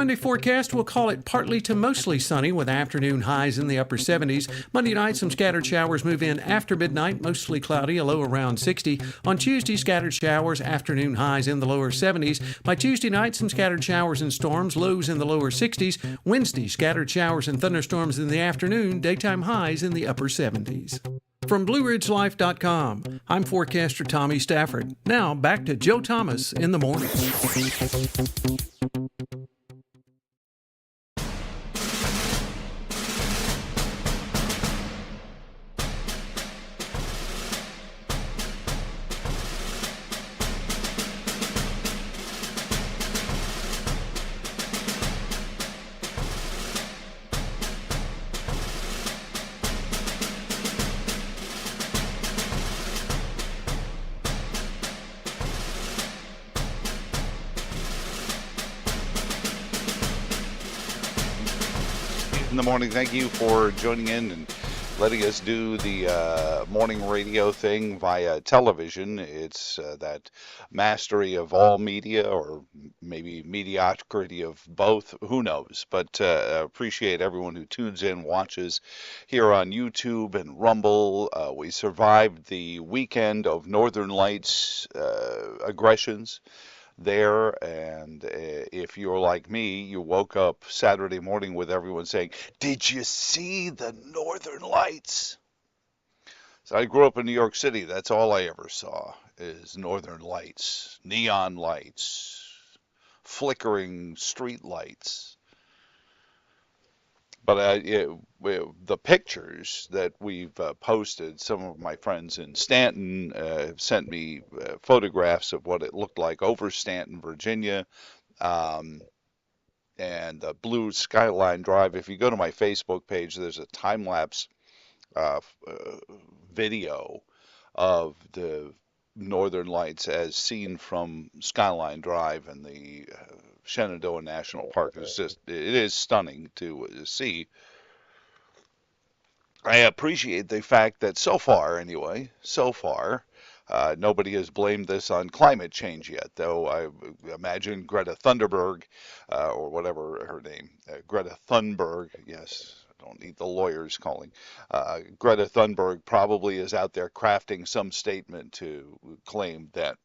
Monday forecast, we'll call it partly to mostly sunny with afternoon highs in the upper 70s. Monday night, some scattered showers move in after midnight, mostly cloudy, a low around 60. On Tuesday, scattered showers, afternoon highs in the lower 70s. By Tuesday night, some scattered showers and storms, lows in the lower 60s. Wednesday, scattered showers and thunderstorms in the afternoon, daytime highs in the upper 70s. From BlueRidgeLife.com, I'm forecaster Tommy Stafford. Now, back to Joe Thomas in the morning. In the morning. Thank you for joining in and letting us do the morning radio thing via television. It's that mastery of all media, or maybe mediocrity of both, who knows. But appreciate everyone who tunes in, watches here on YouTube and Rumble. We survived the weekend of Northern Lights aggressions there, and if you're like me, you woke up Saturday morning with everyone saying, "Did you see the Northern Lights?" So I grew up in New York City. That's all I ever saw is Northern Lights, neon lights, flickering street lights. But the pictures that we've posted, some of my friends in Stanton have sent me photographs of what it looked like over Stanton, Virginia, and the Blue Skyline Drive. If you go to my Facebook page, there's a time-lapse video of the Northern Lights as seen from Skyline Drive and the Shenandoah National Park. It is stunning to see. I appreciate the fact that so far, nobody has blamed this on climate change yet, though I imagine Greta Thunberg, or whatever her name, Greta Thunberg, yes, I don't need the lawyers calling, Greta Thunberg probably is out there crafting some statement to claim that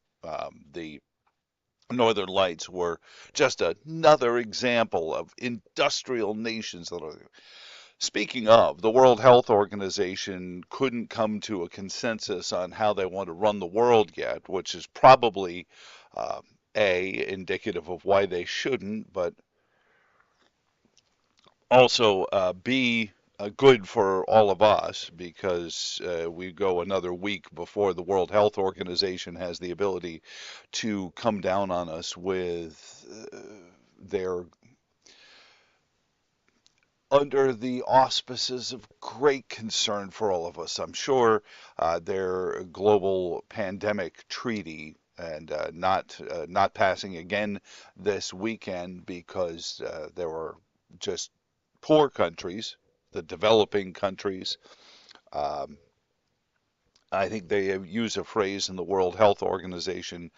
the Northern Lights were just another example of industrial nations that are. Speaking of, the World Health Organization couldn't come to a consensus on how they want to run the world yet, which is probably indicative of why they shouldn't, but also B, good for all of us, because we go another week before the World Health Organization has the ability to come down on us with their, under the auspices of great concern for all of us, I'm sure, their Global Pandemic Treaty, and not passing again this weekend because there were just poor countries, the developing countries. I think they use a phrase in the World Health Organization,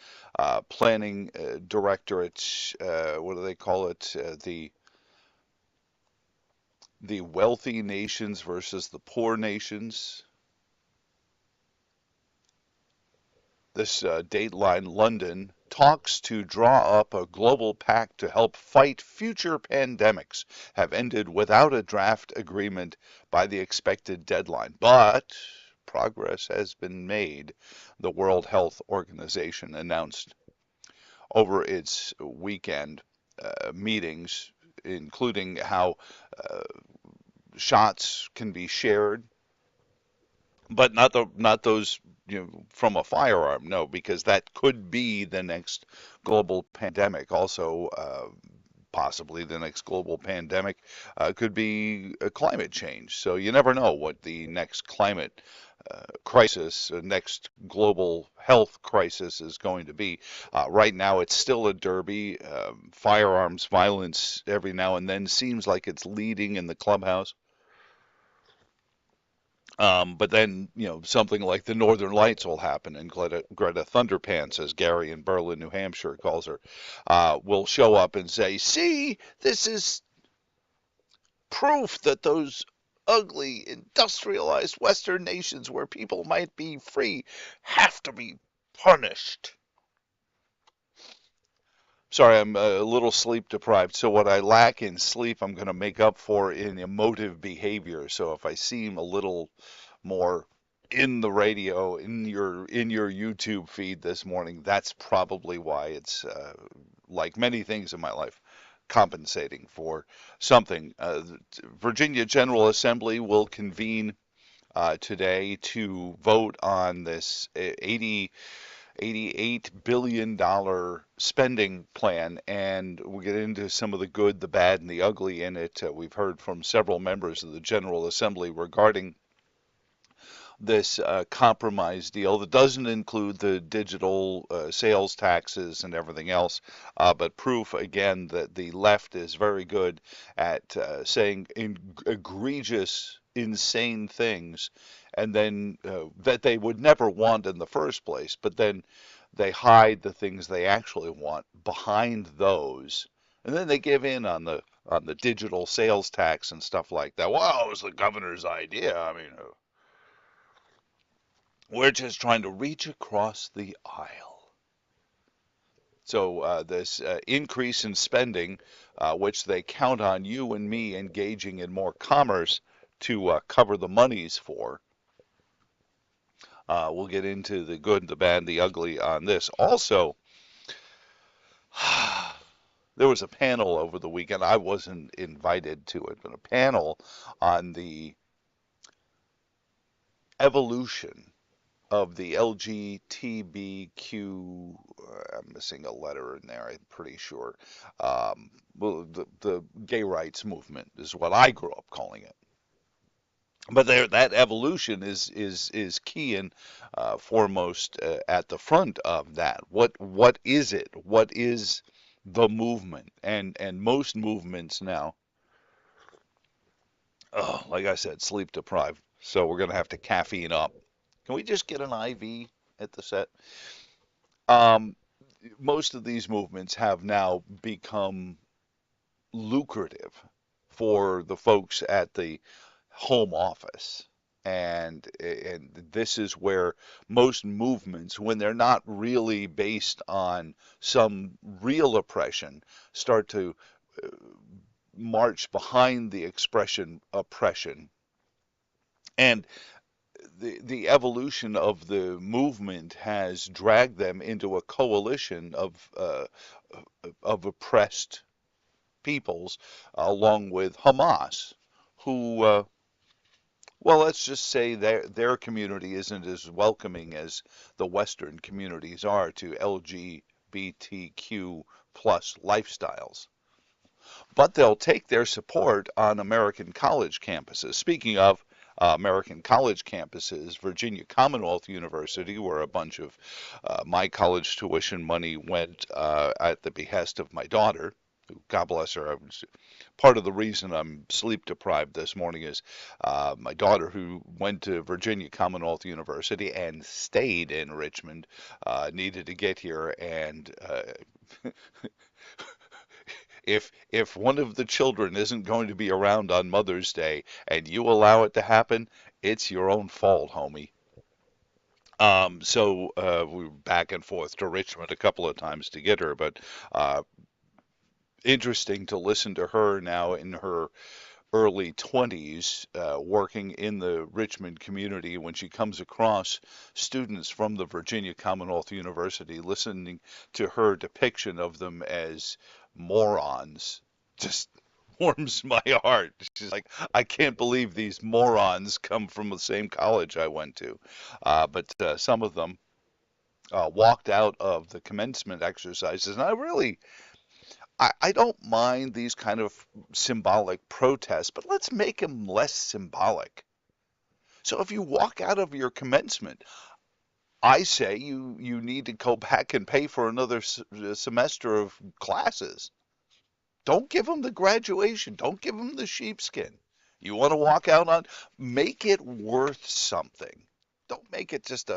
planning directorate, what do they call it? The wealthy nations versus the poor nations. This Dateline London talks to draw up a global pact to help fight future pandemics have ended without a draft agreement by the expected deadline. But progress has been made, the World Health Organization announced over its weekend meetings, including how shots can be shared, but not those from a firearm, no, because that could be the next global pandemic. Also, possibly the next global pandemic could be climate change. So you never know what the next climate crisis, next global health crisis is going to be. Right now, it's still a derby. Firearms violence every now and then seems like it's leading in the clubhouse. But then, something like the Northern Lights will happen, and Greta Thunderpants, as Gary in Berlin, New Hampshire calls her, will show up and say, "See, this is proof that those ugly, industrialized Western nations where people might be free have to be punished." Sorry, I'm a little sleep deprived. So what I lack in sleep, I'm going to make up for in emotive behavior. So if I seem a little more in the radio, in your YouTube feed this morning, that's probably why. It's like many things in my life, compensating for something. Virginia General Assembly will convene today to vote on this 88 billion spending plan, and we'll get into some of the good, the bad, and the ugly in it. We've heard from several members of the General Assembly regarding this compromise deal that doesn't include the digital sales taxes and everything else, but proof again that the left is very good at saying egregious, insane things, and then that they would never want in the first place, but then they hide the things they actually want behind those. And then they give in on the digital sales tax and stuff like that. Well, it was the governor's idea. I mean, we're just trying to reach across the aisle. So this increase in spending, which they count on you and me engaging in more commerce to cover the monies for. We'll get into the good, the bad, the ugly on this. Also, there was a panel over the weekend. I wasn't invited to it, but a panel on the evolution of the LGBTQ, I'm missing a letter in there, I'm pretty sure. Well, the gay rights movement is what I grew up calling it. But there, that evolution is key and foremost at the front of that. What is it? What is the movement? And most movements now, oh, like I said, sleep deprived. So we're gonna have to caffeine up. Can we just get an IV at the set? Um, Most of these movements have now become lucrative for the folks at the home office. And this is where most movements, when they're not really based on some real oppression, start to uh, march behind the expression oppression. And the evolution of the movement has dragged them into a coalition of oppressed peoples, along with Hamas, who, well, let's just say their community isn't as welcoming as the Western communities are to LGBTQ plus lifestyles. But they'll take their support on American college campuses. Speaking of American college campuses, Virginia Commonwealth University, where a bunch of my college tuition money went at the behest of my daughter, who, God bless her. Part of the reason I'm sleep deprived this morning is my daughter, who went to Virginia Commonwealth University and stayed in Richmond, needed to get here, and if one of the children isn't going to be around on Mother's Day and you allow it to happen, it's your own fault, homie. So we were back and forth to Richmond a couple of times to get her, but uh, interesting to listen to her now in her early 20s, working in the Richmond community when she comes across students from the Virginia Commonwealth University, listening to her depiction of them as morons. Just warms my heart. She's like, I can't believe these morons come from the same college I went to. But some of them walked out of the commencement exercises, and I don't mind these kind of symbolic protests, but let's make them less symbolic. So if you walk out of your commencement, I say you need to go back and pay for another semester of classes. Don't give them the graduation. Don't give them the sheepskin. You want to walk out on, make it worth something. Don't make it just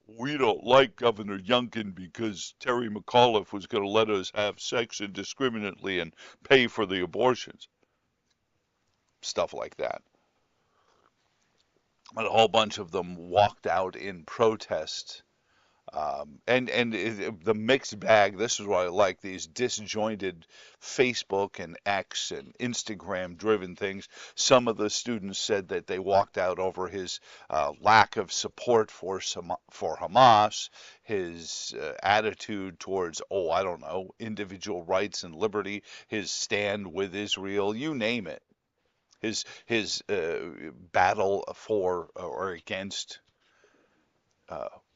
we don't like Governor Youngkin because Terry McAuliffe was going to let us have sex indiscriminately and pay for the abortions. Stuff like that. And a whole bunch of them walked out in protest. The mixed bag, this is what I like, these disjointed Facebook and X and Instagram driven things. Some of the students said that they walked out over his lack of support for Hamas, his attitude towards, individual rights and liberty, his stand with Israel, you name it. His battle for or against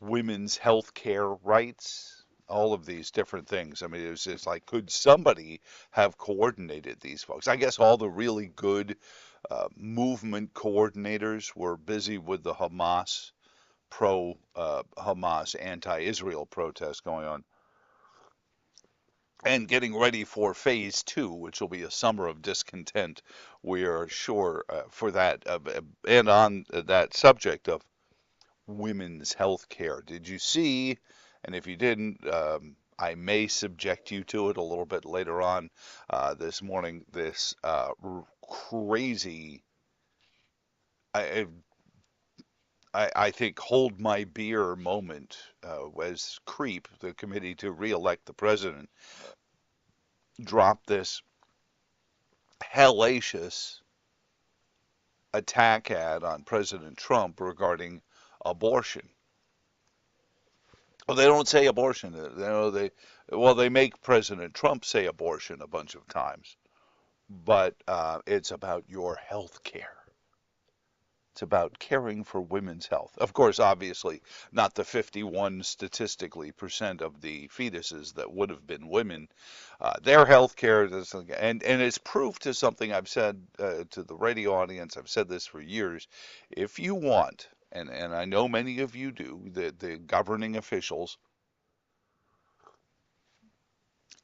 women's health care rights, all of these different things. I mean, it was just like, could somebody have coordinated these folks? I guess all the really good movement coordinators were busy with the Hamas, pro-Hamas, anti-Israel protests going on. And getting ready for phase 2, which will be a summer of discontent, we are sure for that. And on that subject of women's health care, did you see, and if you didn't, I may subject you to it a little bit later on this morning, this crazy, I think, hold my beer moment was CREP, the Committee to Re-elect the President, dropped this hellacious attack ad on President Trump regarding abortion. Well, they don't say abortion. They make President Trump say abortion a bunch of times, but it's about your health care. It's about caring for women's health. Of course, obviously, not the 51% statistically of the fetuses that would have been women. Their health care, and it's proof to something I've said to the radio audience. I've said this for years. If you want, and I know many of you do, the governing officials,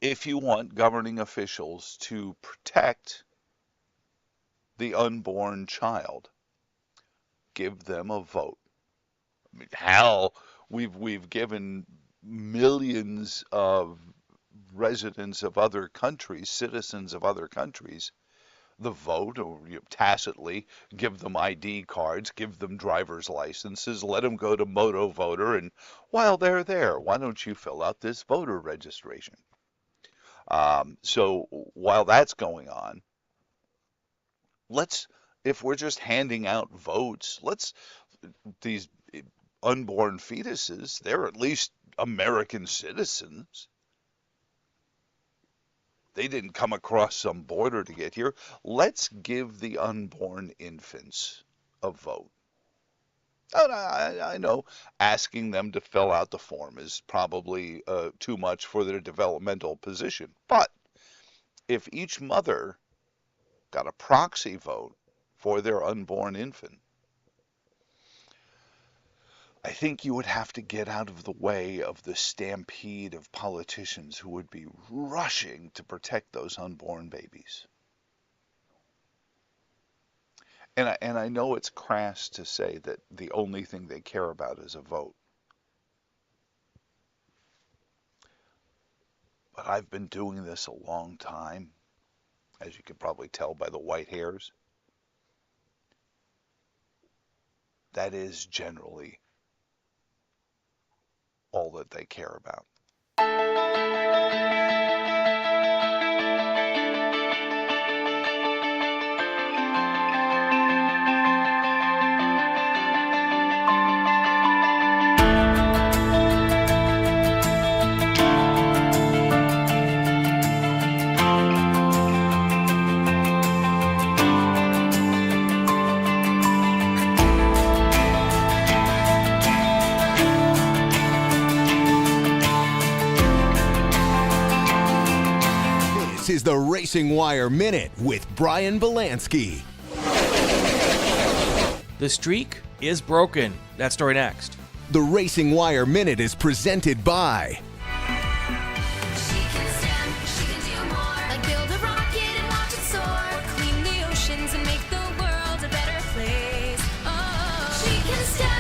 if you want governing officials to protect the unborn child, give them a vote. I mean, hell, we've given millions of residents of other countries, citizens of other countries, the vote, or tacitly give them ID cards, give them driver's licenses, let them go to Moto Voter, and while they're there, why don't you fill out this voter registration? So while that's going on, if we're just handing out votes, these unborn fetuses, they're at least American citizens. They didn't come across some border to get here. Let's give the unborn infants a vote. And I know asking them to fill out the form is probably too much for their developmental position. But if each mother got a proxy vote for their unborn infant, I think you would have to get out of the way of the stampede of politicians who would be rushing to protect those unborn babies. And I know it's crass to say that the only thing they care about is a vote. But I've been doing this a long time, as you can probably tell by the white hairs. That is generally all that they care about. This is the Racing Wire Minute with Brian Belansky. The streak is broken. That story next. The Racing Wire Minute is presented by She can stand, she can do more. Like build a rocket and watch it soar. Clean the oceans and make the world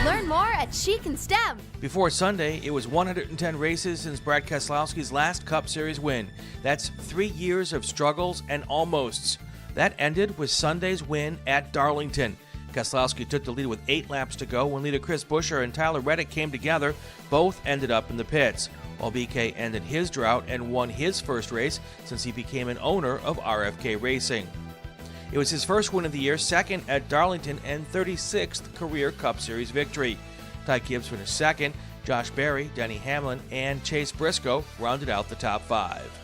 Learn more at She Can STEM. Before Sunday, it was 110 races since Brad Keselowski's last Cup Series win. That's 3 years of struggles and almosts. That ended with Sunday's win at Darlington. Keselowski took the lead with 8 laps to go when leader Chris Buescher and Tyler Reddick came together. Both ended up in the pits, while BK ended his drought and won his first race since he became an owner of RFK Racing. It was his first win of the year, second at Darlington, and 36th career Cup Series victory. Ty Gibbs finished second. Josh Berry, Denny Hamlin, and Chase Briscoe rounded out the top 5.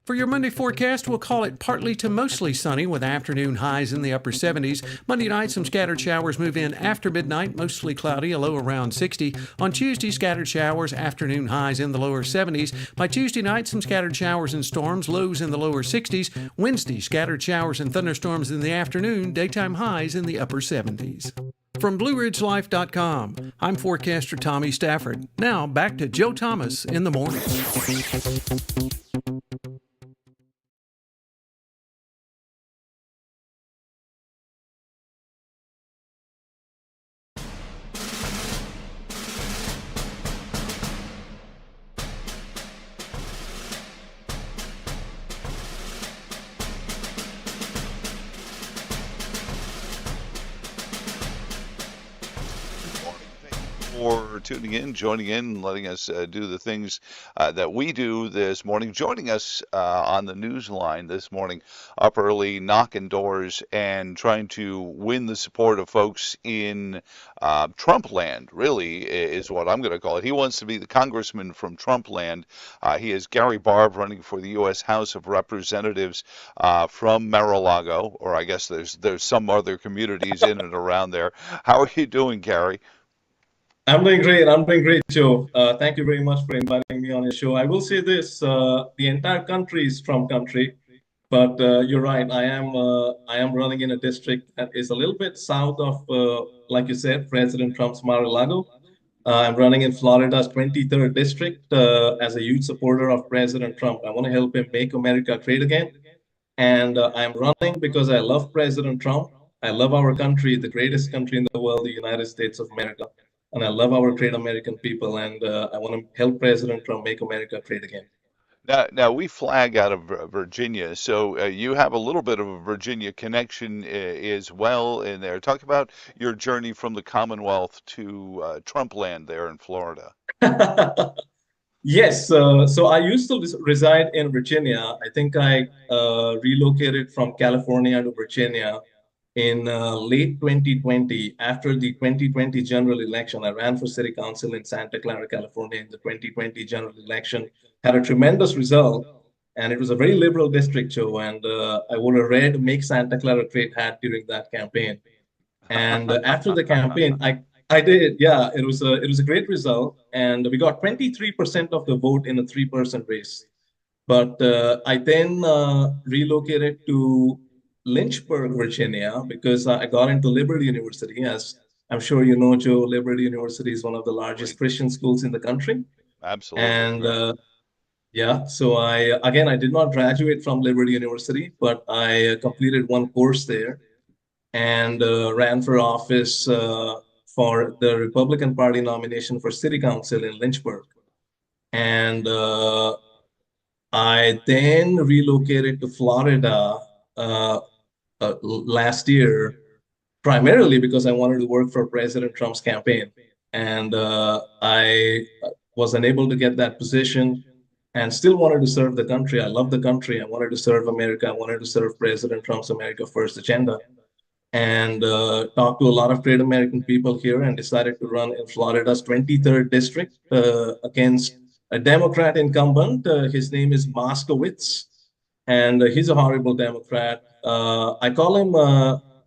For your Monday forecast, we'll call it partly to mostly sunny with afternoon highs in the upper 70s. Monday night, some scattered showers move in after midnight, mostly cloudy, a low around 60. On Tuesday, scattered showers, afternoon highs in the lower 70s. By Tuesday night, some scattered showers and storms, lows in the lower 60s. Wednesday, scattered showers and thunderstorms in the afternoon, daytime highs in the upper 70s. From BlueRidgeLife.com, I'm forecaster Tommy Stafford. Now, back to Joe Thomas in the morning. For tuning in, joining in, letting us do the things that we do this morning. Joining us on the news line this morning, up early, knocking doors, and trying to win the support of folks in Trump land, really, is what I'm going to call it. He wants to be the congressman from Trump land. He is Gary Barve, running for the U.S. House of Representatives from Mar-a-Lago, or I guess there's some other communities in and around there. How are you doing, Gary? I'm doing great. I'm doing great, Joe. Thank you very much for inviting me on your show. I will say this: the entire country is Trump country, but you're right. I am running in a district that is a little bit south of, like you said, President Trump's Mar-a-Lago. I'm running in Florida's 23rd district as a huge supporter of President Trump. I want to help him make America great again, and I'm running because I love President Trump. I love our country, the greatest country in the world, the United States of America. And I love our great American people, and I want to help President Trump make America great again. Now we flag out of Virginia, so you have a little bit of a Virginia connection as well in there. Talk about your journey from the Commonwealth to Trump land there in Florida. Yes, so I used to reside in Virginia. I think I relocated from California to Virginia in late 2020. After the 2020 general election, I ran for city council in Santa Clara, California in the 2020 general election, had a tremendous result, and it was a very liberal district, Joe, and I wore a red Make Santa Clara Great hat during that campaign. And after the campaign, I did, yeah, it was a great result, and we got 23% of the vote in a 3% race. But I then relocated to Lynchburg, Virginia, because I got into Liberty University. As I'm sure you know, Joe, Liberty University is one of the largest Christian schools in the country. Absolutely. And yeah, so I did not graduate from Liberty University, but I completed one course there and ran for office for the Republican Party nomination for city council in Lynchburg. And I then relocated to Florida last year, primarily because I wanted to work for President Trump's campaign. And I was unable to get that position and still wanted to serve the country. I love the country. I wanted to serve America. I wanted to serve President Trump's America First agenda. And talked to a lot of great American people here and decided to run in Florida's 23rd district against a Democrat incumbent. His name is Moskowitz, and he's a horrible Democrat. I call him,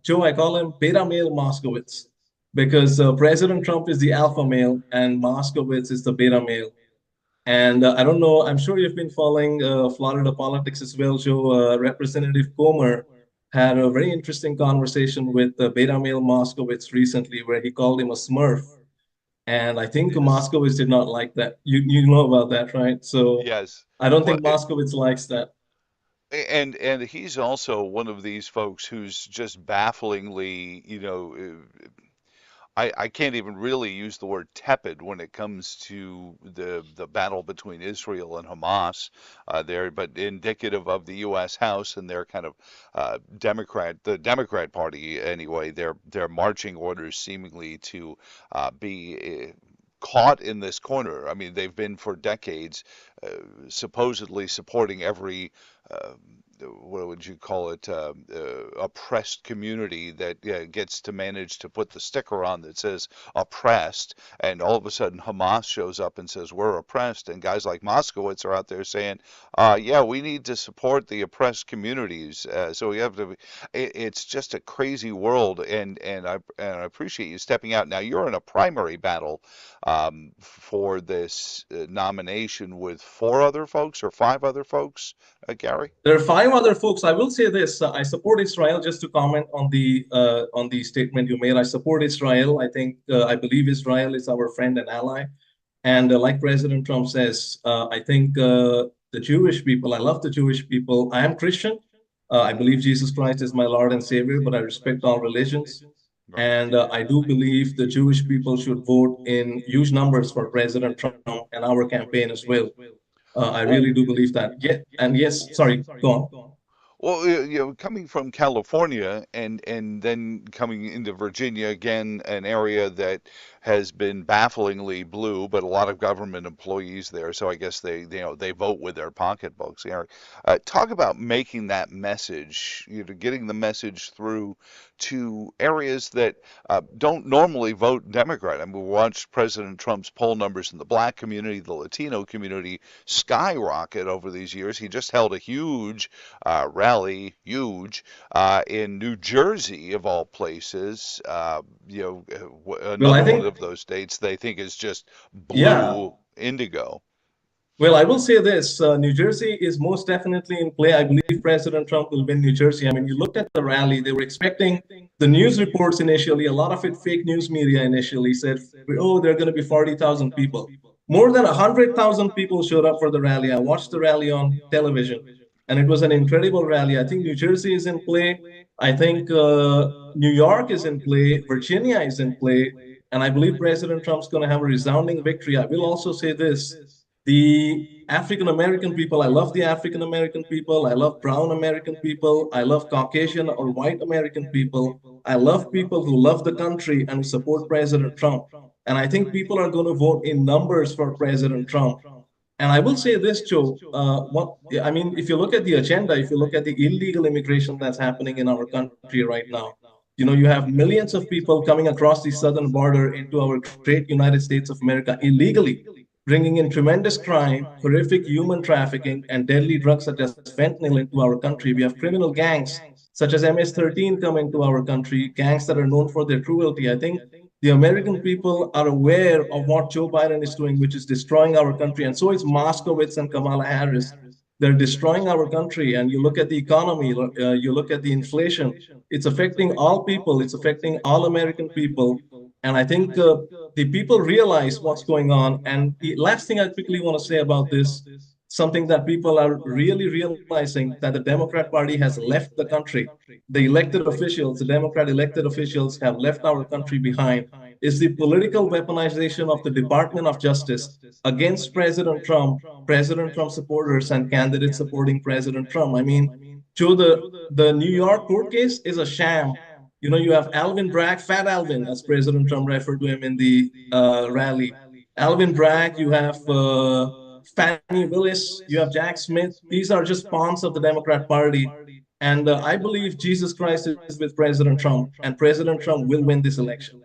Joe, I call him beta male Moskowitz, because President Trump is the alpha male and Moskowitz is the beta male. And I don't know, I'm sure you've been following Florida politics as well, Joe. Representative Comer had a very interesting conversation with beta male Moskowitz recently, where he called him a Smurf. And I think Moskowitz did not like that. You know about that, right? So Yes. I don't Well, think Moskowitz likes that. and he's also one of these folks who's just bafflingly, I can't even really use the word tepid when it comes to the battle between Israel and Hamas there, but indicative of the U.S. House and their kind of the Democrat Party anyway, their marching orders seemingly to be caught in this corner. I mean, they've been for decades supposedly supporting every what would you call it, oppressed community that gets to manage to put the sticker on that says oppressed, and all of a sudden Hamas shows up and says we're oppressed, and guys like Moskowitz are out there saying, yeah, we need to support the oppressed communities. So we have to. It's just a crazy world, and I appreciate you stepping out. Now you're in a primary battle for this nomination with 5 other folks, Gary. There are 5 other folks. I will say this: I support Israel. Just to comment on the statement you made, I support Israel. I think I believe Israel is our friend and ally. And like President Trump says, I think the Jewish people. I love the Jewish people. I am Christian. I believe Jesus Christ is my Lord and Savior, but I respect all religions. And I do believe the Jewish people should vote in huge numbers for President Trump and our campaign as well. I really do believe that. Yeah, and yes, sorry, go on. Well, coming from California and then coming into Virginia again, an area that has been bafflingly blue, but a lot of government employees there, so I guess they vote with their pocketbooks. Talk about making that message, getting the message through to areas that don't normally vote Democrat. I mean, we watched President Trump's poll numbers in the black community, the Latino community skyrocket over these years. He just held a huge rally, in New Jersey of all places. Another one of those states they think is just blue indigo. Well, I will say this, New Jersey is most definitely in play. I believe President Trump will win New Jersey. I mean, you looked at the rally, they were expecting the news reports initially, a lot of it fake news media initially said, oh, there are going to be 40,000 people. More than 100,000 people showed up for the rally. I watched the rally on television, and it was an incredible rally. I think New Jersey is in play. I think New York is in play. Virginia is in play. And I believe President Trump's going to have a resounding victory. I will also say this. The African American people, I love the African American people. I love brown American people. I love Caucasian or white American people. I love people who love the country and support President Trump. And I think people are going to vote in numbers for President Trump. And I will say this, Joe. If you look at the agenda, if you look at the illegal immigration that's happening in our country right now, you have millions of people coming across the southern border into our great United States of America illegally, bringing in tremendous crime, horrific human trafficking, and deadly drugs such as fentanyl into our country. We have criminal gangs such as MS-13 come into our country, gangs that are known for their cruelty. I think the American people are aware of what Joe Biden is doing, which is destroying our country. And so is Moskowitz and Kamala Harris. They're destroying our country. And you look at the economy, you look at the inflation. It's affecting all people. It's affecting all American people. And I think the people realize what's going on. And the last thing I quickly want to say about this, something that people are really realizing, that the Democrat Party has left the country. The elected officials, the Democrat elected officials have left our country behind, is the political weaponization of the Department of Justice against President Trump supporters, and candidates supporting President Trump. I mean, Joe, the New York court case is a sham. You have Alvin Bragg, Fat Alvin, as President Trump referred to him in the rally. Alvin Bragg, you have Fannie Willis, you have Jack Smith. These are just pawns of the Democrat Party. And I believe Jesus Christ is with President Trump, and President Trump will win this election.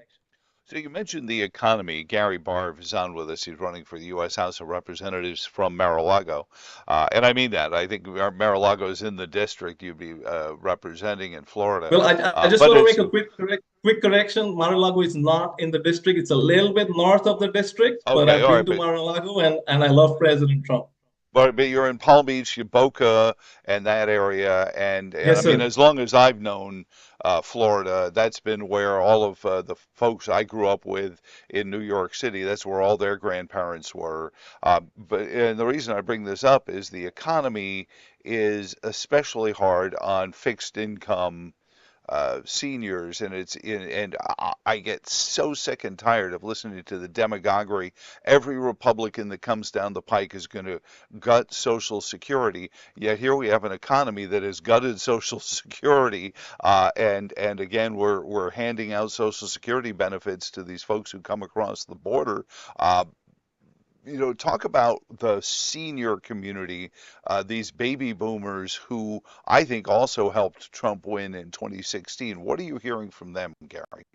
So you mentioned the economy. Gary Barve is on with us. He's running for the U.S. House of Representatives from Mar-a-Lago. And I mean that. I think Mar-a-Lago is in the district you'd be representing in Florida. Well, I just want to make a quick correction. Mar-a-Lago is not in the district. It's a little bit north of the district. Okay, but I've been to Mar-a-Lago, and I love President Trump. But you're in Palm Beach, Boca, and that area. And yes, I mean, as long as I've known Florida, that's been where all of the folks I grew up with in New York City, that's where all their grandparents were. And the reason I bring this up is the economy is especially hard on fixed income seniors, and I get so sick and tired of listening to the demagoguery. Every Republican that comes down the pike is going to gut Social Security. Yet here we have an economy that has gutted Social Security, and again we're handing out Social Security benefits to these folks who come across the border. Talk about the senior community, these baby boomers who I think also helped Trump win in 2016. What are you hearing from them, Gary?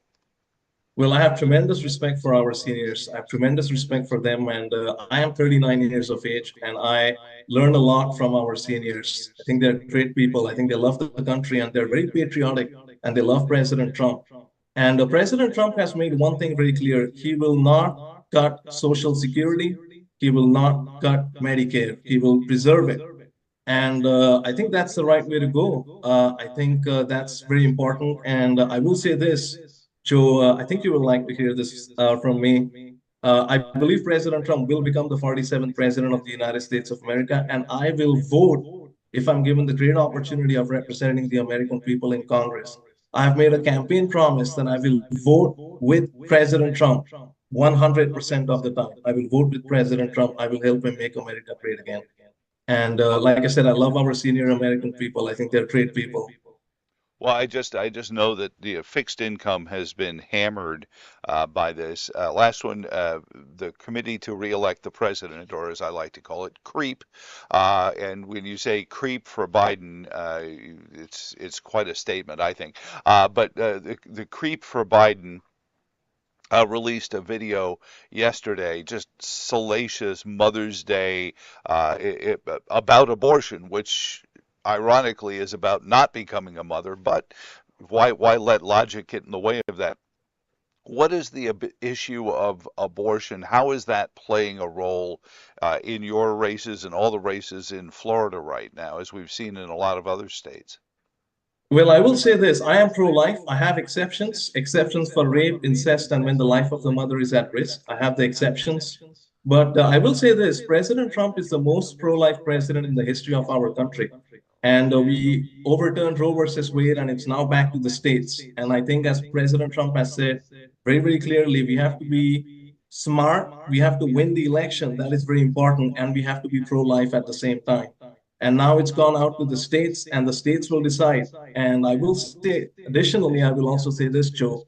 Well, I have tremendous respect for our seniors. I have tremendous respect for them. And I am 39 years of age, and I learn a lot from our seniors. I think they're great people. I think they love the country, and they're very patriotic, and they love President Trump. And President Trump has made one thing very clear. He will not cut Social Security. He will not cut Medicare. He will preserve it. And I think that's the right way to go. I think that's very important. And I will say this, Joe, I think you would like to hear this from me. I believe President Trump will become the 47th president of the United States of America, and I will vote if I'm given the great opportunity of representing the American people in Congress. I've made a campaign promise that I will vote with President Trump 100% of the time. I will vote with President Trump. I will help him make America great again. And like I said, I love our senior American people. I think they're great people. Well, I just know that the fixed income has been hammered by this. Last one, the Committee to Reelect the President, or as I like to call it, CREP. And when you say CREP for Biden, it's quite a statement, I think. But the CREP for Biden released a video yesterday, just salacious Mother's Day about abortion, which ironically is about not becoming a mother, but why let logic get in the way of that? What is the issue of abortion? How is that playing a role in your races and all the races in Florida right now, as we've seen in a lot of other states? Well, I will say this. I am pro-life. I have exceptions for rape, incest, and when the life of the mother is at risk. I have the exceptions. But I will say this. President Trump is the most pro-life president in the history of our country. And we overturned Roe versus Wade, and it's now back to the states. And I think, as President Trump has said very, very clearly, we have to be smart. We have to win the election. That is very important. And we have to be pro-life at the same time. And now it's gone out to the states, and the states will decide. And I will say, additionally, I will also say this, Joe.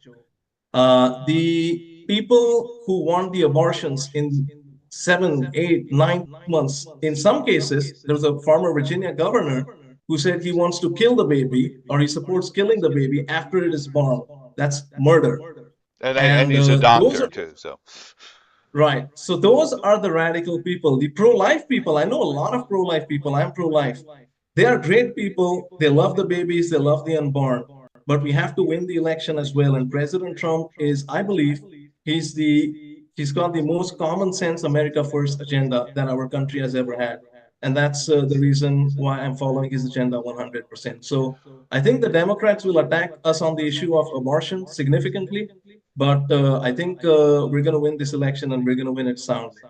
The people who want the abortions in 7, 8, 9 months, in some cases, there was a former Virginia governor who said he wants to kill the baby, or he supports killing the baby after it is born. That's murder. And he's a doctor too, so. Right. So those are the radical people. The pro-life people, I know a lot of pro-life people. I'm pro-life. They are great people. They love the babies. They love the unborn. But we have to win the election as well. And President Trump is, I believe, he's got the most common sense America First agenda that our country has ever had. And that's the reason why I'm following his agenda 100%. So I think the Democrats will attack us on the issue of abortion significantly. But I think we're going to win this election, and we're going to win it soundly.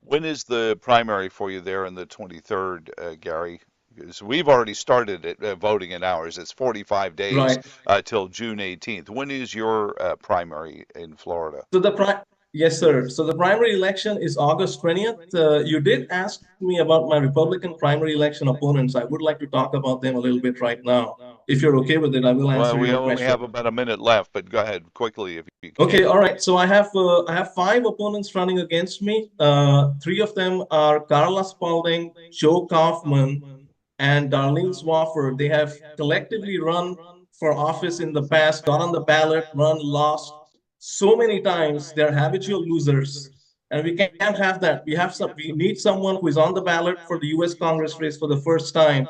When is the primary for you there on the 23rd, Gary? Because we've already started voting in ours. It's 45 days till June 18th. When is your primary in Florida? So yes, sir. So the primary election is August 20th. You did ask me about my Republican primary election opponents. I would like to talk about them a little bit right now. If you're okay with it, I will answer your question. We only have about a minute left, but go ahead quickly if you can. Okay, all right. So I have 5 opponents running against me. 3 of them are Carla Spalding, Joe Kaufman, and Darlene Swafford. They have collectively run for office in the past, got on the ballot, lost so many times. They're habitual losers, and we can't have that. We need someone who is on the ballot for the U.S. Congress race for the first time,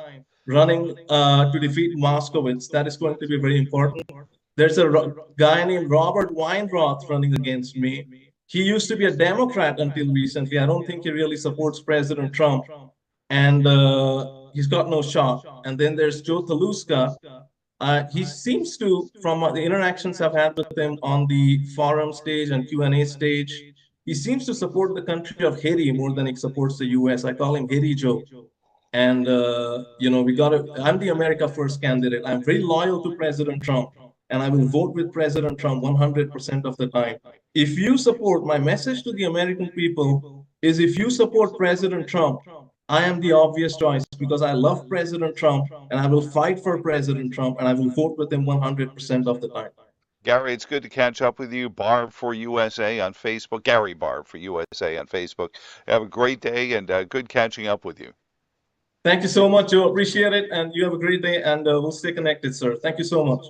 running to defeat Moskowitz. That is going to be very important. There's a guy named Robert Weinroth running against me. He used to be a Democrat until recently. I don't think he really supports President Trump, and he's got no shot. And then there's Joe Taluska. He seems to, from the interactions I've had with him on the forum stage and Q&A stage, he seems to support the country of Haiti more than he supports the U.S. I call him Haiti Joe. And, I'm the America First candidate. I'm very loyal to President Trump, and I will vote with President Trump 100% of the time. If you support, my message to the American people is if you support President Trump, I am the obvious choice because I love President Trump and I will fight for President Trump and I will vote with him 100% of the time. Gary, it's good to catch up with you. Barve for USA on Facebook. Gary Barve for USA on Facebook. Have a great day and good catching up with you. Thank you so much, Joe. Appreciate it. And you have a great day and we'll stay connected, sir. Thank you so much.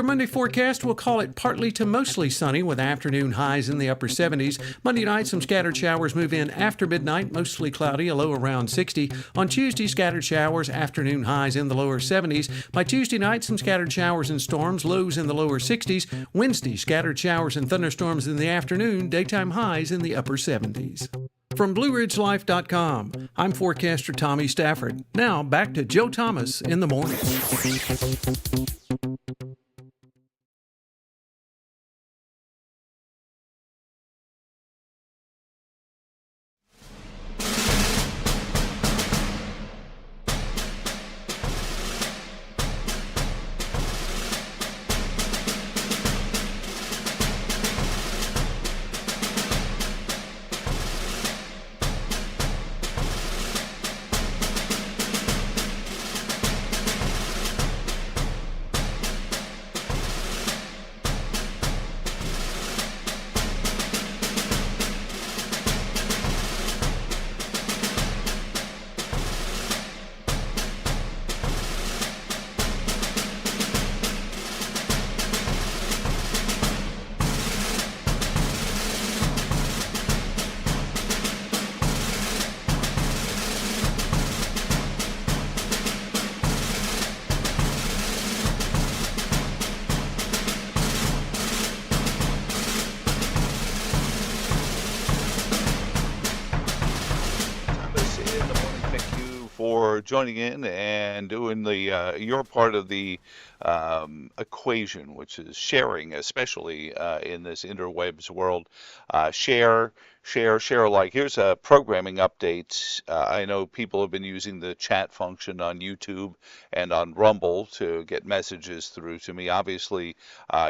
Monday forecast, we'll call it partly to mostly sunny with afternoon highs in the upper 70s. Monday night, some scattered showers move in after midnight, mostly cloudy, a low around 60. On Tuesday, scattered showers, afternoon highs in the lower 70s. By Tuesday night, some scattered showers and storms, lows in the lower 60s. Wednesday, scattered showers and thunderstorms in the afternoon, daytime highs in the upper 70s. From BlueRidgeLife.com, I'm forecaster Tommy Stafford. Now, back to Joe Thomas in the morning. For joining in and doing the your part of the equation, which is sharing, especially in this interwebs world. Share alike. Here's a programming update. I know people have been using the chat function on YouTube and on Rumble to get messages through to me. Obviously,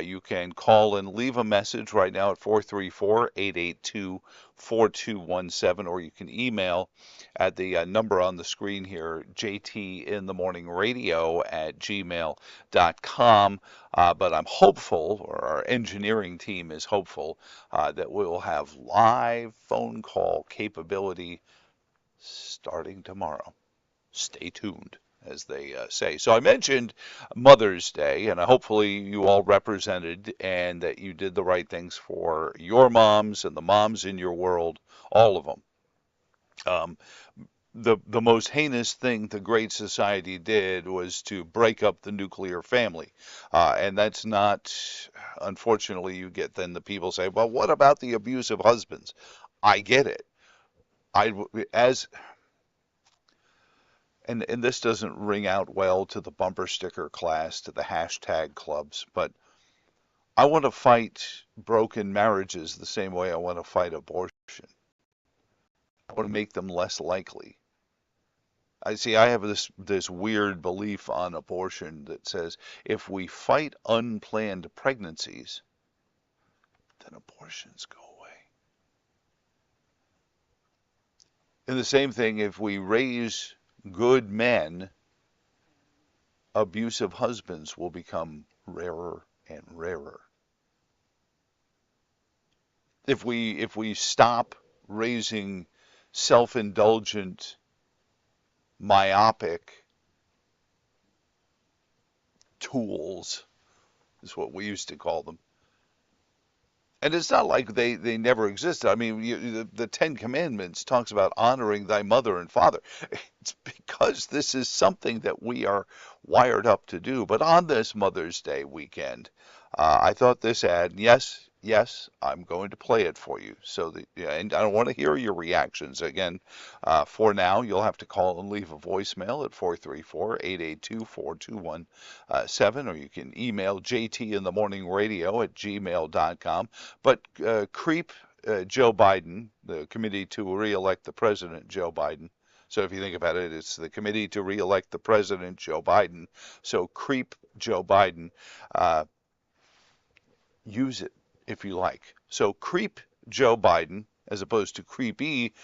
you can call and leave a message right now at 434-882-4217, or you can email at the number on the screen here, jtinthemorningradio@gmail.com. But I'm hopeful, or our engineering team is hopeful, that we'll have live phone call capability starting tomorrow. Stay tuned, as they say. So I mentioned Mother's Day, and hopefully you all represented and that you did the right things for your moms and the moms in your world, all of them. The most heinous thing the Great Society did was to break up the nuclear family. And that's not, unfortunately, you get then the people say, well, what about the abusive husbands? I get it. And this doesn't ring out well to the bumper sticker class, to the hashtag clubs, but I want to fight broken marriages the same way I want to fight abortion. I want to make them less likely. I have this weird belief on abortion that says if we fight unplanned pregnancies, then abortions go away. And the same thing, if we raise good men, abusive husbands will become rarer and rarer. If we stop raising self-indulgent, myopic tools, is what we used to call them, And it's not like they never existed. I mean, the Ten Commandments talks about honoring thy mother and father. It's because this is something that we are wired up to do. But on this Mother's Day weekend, I thought this ad, yes, I'm going to play it for you. So yeah, and I want to hear your reactions. Again, for now, you'll have to call and leave a voicemail at 434-882-4217, or you can email jtinthemorningradio@gmail.com. But CREP Joe Biden, the Committee to Re-elect the President Joe Biden. So if you think about it, it's the Committee to Re-elect the President Joe Biden. So CREP Joe Biden, use it if you like. So CREP Joe Biden, as opposed to creepy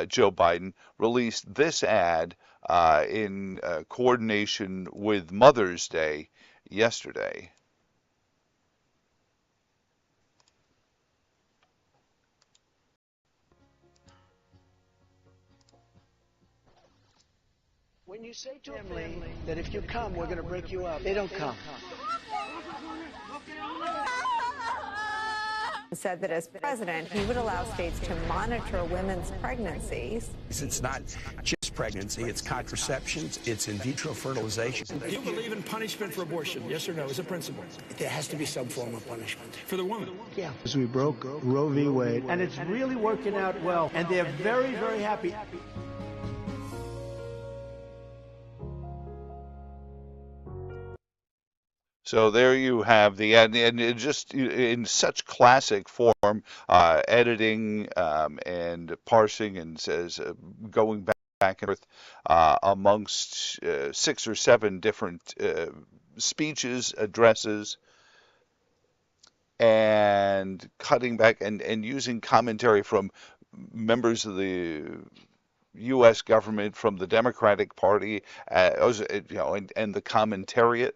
Joe Biden, released this ad in coordination with Mother's Day yesterday. When you say to a family that if you come, we're going to break you up, they don't come. Said that as president, he would allow states to monitor women's pregnancies. It's not just pregnancy, it's contraceptions, it's in vitro fertilization. Do you believe in punishment for abortion? Yes or no, as a principle? There has to be some form of punishment. For the woman? Yeah. We broke Roe v. Wade. And it's really working out well. And they're very, very happy. So there you have the ad, and it just in such classic form, editing and parsing, and says going back and forth amongst 6 or 7 different speeches, addresses, and cutting back and using commentary from members of the U.S. government, from the Democratic Party, and the commentariat.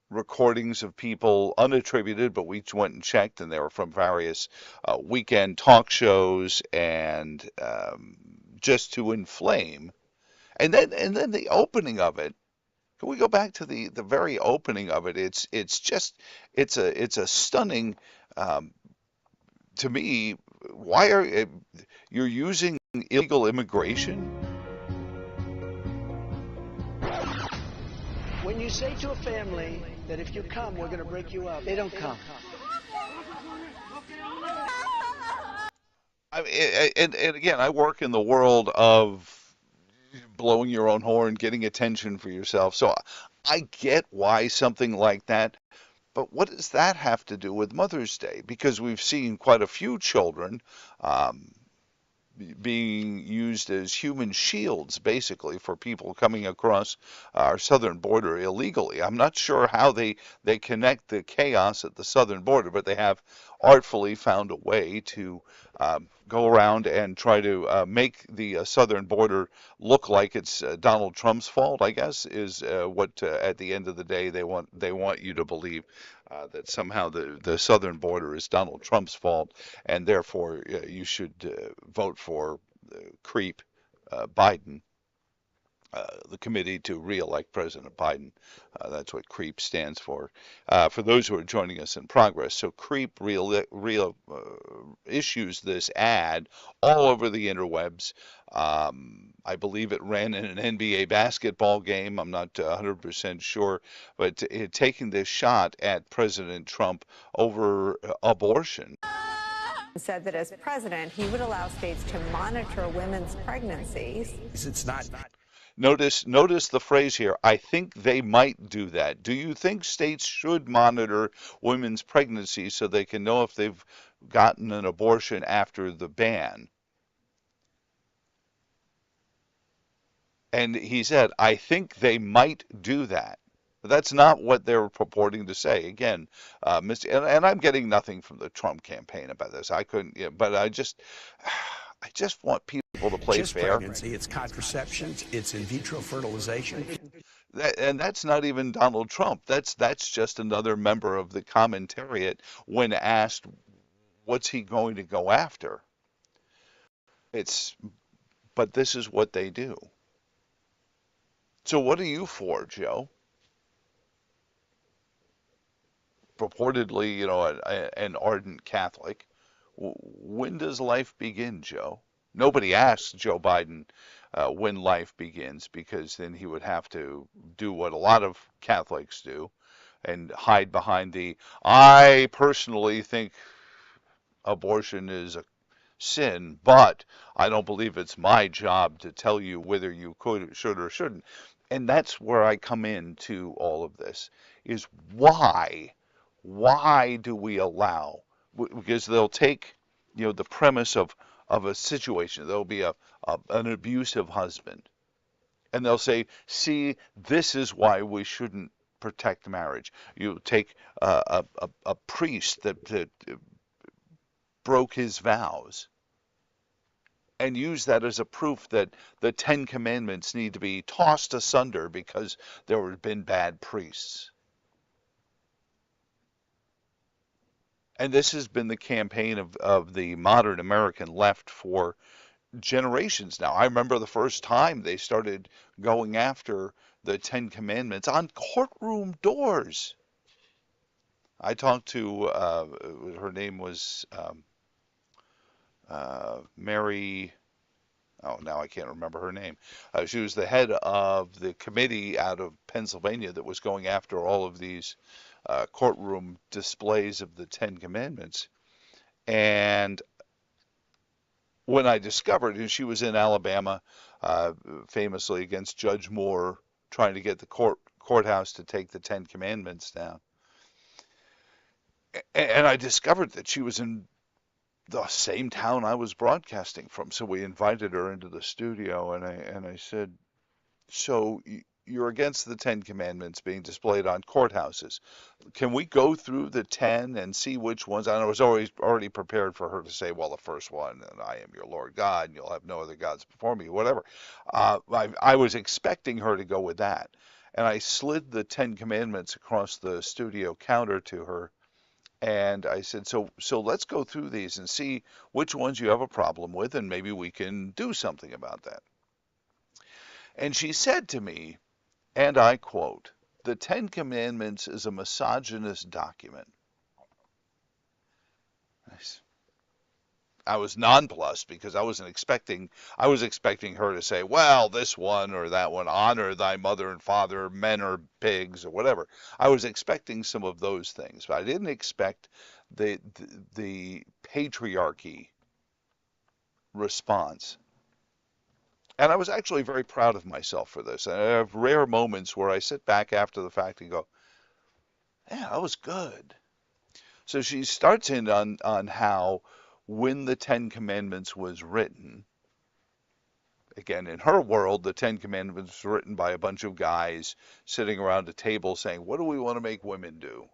Recordings of people unattributed, but we went and checked, and they were from various weekend talk shows, and just to inflame. And then the opening of it. Can we go back to the very opening of it? It's a stunning. To me, why are you're using illegal immigration? When you say to a family that if you come, we're going to break you up, they don't come. And again, I work in the world of blowing your own horn, getting attention for yourself. So I get why something like that. But what does that have to do with Mother's Day? Because we've seen quite a few children being used as human shields, basically, for people coming across our southern border illegally. I'm not sure how they connect the chaos at the southern border, but they have artfully found a way to go around and try to make the southern border look like it's Donald Trump's fault, I guess, is what at the end of the day they want you to believe. That somehow the southern border is Donald Trump's fault, and therefore you should vote for CREP Biden, the Committee to Re-elect President Biden. That's what CREP stands for. For those who are joining us in progress, so CREP issues this ad all over the interwebs. I believe it ran in an NBA basketball game. I'm not 100% sure, but taking this shot at President Trump over abortion. Said that as president, he would allow states to monitor women's pregnancies. It's not. Notice the phrase here. I think they might do that. Do you think states should monitor women's pregnancies so they can know if they've gotten an abortion after the ban? And he said, I think they might do that. But that's not what they're purporting to say. Again, and I'm getting nothing from the Trump campaign about this. I couldn't, but I just want people to play just fair. Pregnancy, it's contraceptions, it's in vitro fertilization. And that's not even Donald Trump. That's just another member of the commentariat when asked what's he going to go after. But this is what they do. So what are you for, Joe? purportedly, an ardent Catholic. When does life begin, Joe? Nobody asks Joe Biden when life begins, because then he would have to do what a lot of Catholics do and hide behind I personally think abortion is a sin, but I don't believe it's my job to tell you whether you should or shouldn't. And that's where I come into all of this, is why do we allow, because they'll take, the premise of a situation. There'll be an abusive husband, and they'll say, see, this is why we shouldn't protect marriage. You take a priest that broke his vows and use that as a proof that the Ten Commandments need to be tossed asunder because there have been bad priests. And this has been the campaign of the modern American left for generations now. I remember the first time they started going after the Ten Commandments on courtroom doors. I talked to, her name was Mary, oh, now I can't remember her name. She was the head of the committee out of Pennsylvania that was going after all of these courtroom displays of the Ten Commandments. And when I discovered, and she was in Alabama, famously against Judge Moore, trying to get the courthouse to take the Ten Commandments down. And I discovered that she was in the same town I was broadcasting from. So we invited her into the studio, and I said, so you're against the Ten Commandments being displayed on courthouses. Can we go through the 10 and see which ones? And I was already prepared for her to say, well, the first one, and I am your Lord God, and you'll have no other gods before me, whatever. I was expecting her to go with that. And I slid the Ten Commandments across the studio counter to her. And I said, so let's go through these and see which ones you have a problem with, and maybe we can do something about that. And she said to me, and I quote, "The Ten Commandments is a misogynist document." I was nonplussed because I was expecting her to say, well, this one or that one, honor thy mother and father, men are pigs, or whatever. I was expecting some of those things, but I didn't expect the patriarchy response. And I was actually very proud of myself for this. And I have rare moments where I sit back after the fact and go, yeah, that was good. So she starts in on how when the Ten Commandments was written, again, in her world, the Ten Commandments were written by a bunch of guys sitting around a table saying, what do we want to make women do?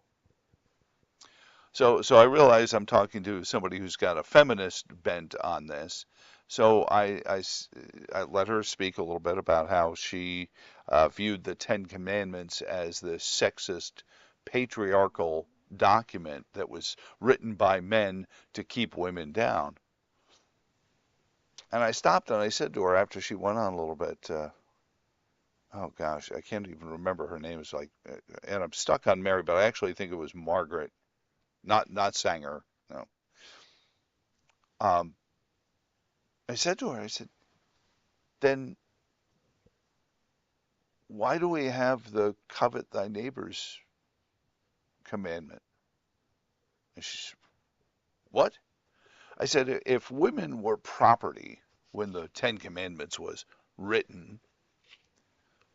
So I realize I'm talking to somebody who's got a feminist bent on this. So I let her speak a little bit about how she viewed the Ten Commandments as this sexist, patriarchal document that was written by men to keep women down. And I stopped and I said to her after she went on a little bit, oh gosh, I can't even remember her name. It's like, and I'm stuck on Mary, but I actually think it was Margaret, not Sanger. No. I said to her, I said, then why do we have the covet thy neighbor's commandment? And she said, what? I said, if women were property when the Ten Commandments was written,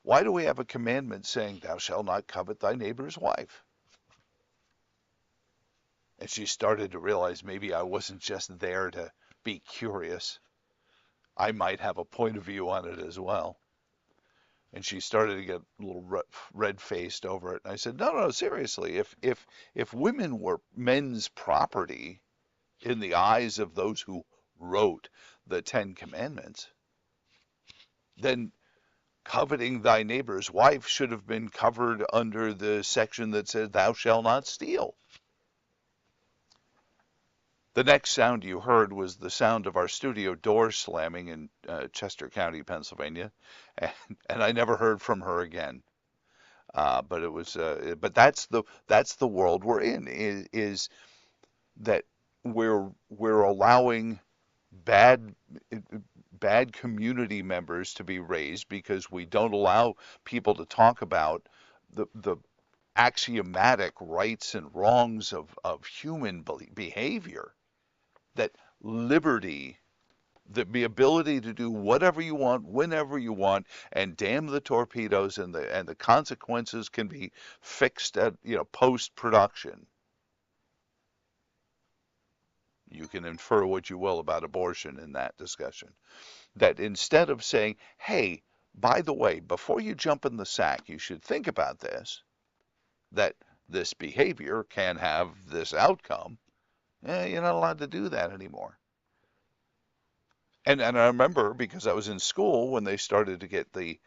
why do we have a commandment saying thou shalt not covet thy neighbor's wife? And she started to realize maybe I wasn't just there to be curious. I might have a point of view on it as well. And she started to get a little red-faced over it. And I said, no, seriously, if women were men's property in the eyes of those who wrote the Ten Commandments, then coveting thy neighbor's wife should have been covered under the section that says thou shalt not steal. The next sound you heard was the sound of our studio door slamming in Chester County, Pennsylvania, and I never heard from her again. But it was, but that's the world we're in. Is that we're allowing bad community members to be raised because we don't allow people to talk about the axiomatic rights and wrongs of human behavior. That liberty, the ability to do whatever you want, whenever you want, and damn the torpedoes, and the consequences can be fixed at post-production. You can infer what you will about abortion in that discussion. That instead of saying, hey, by the way, before you jump in the sack, you should think about this, that this behavior can have this outcome, you're not allowed to do that anymore. And I remember, because I was in school when they started to get the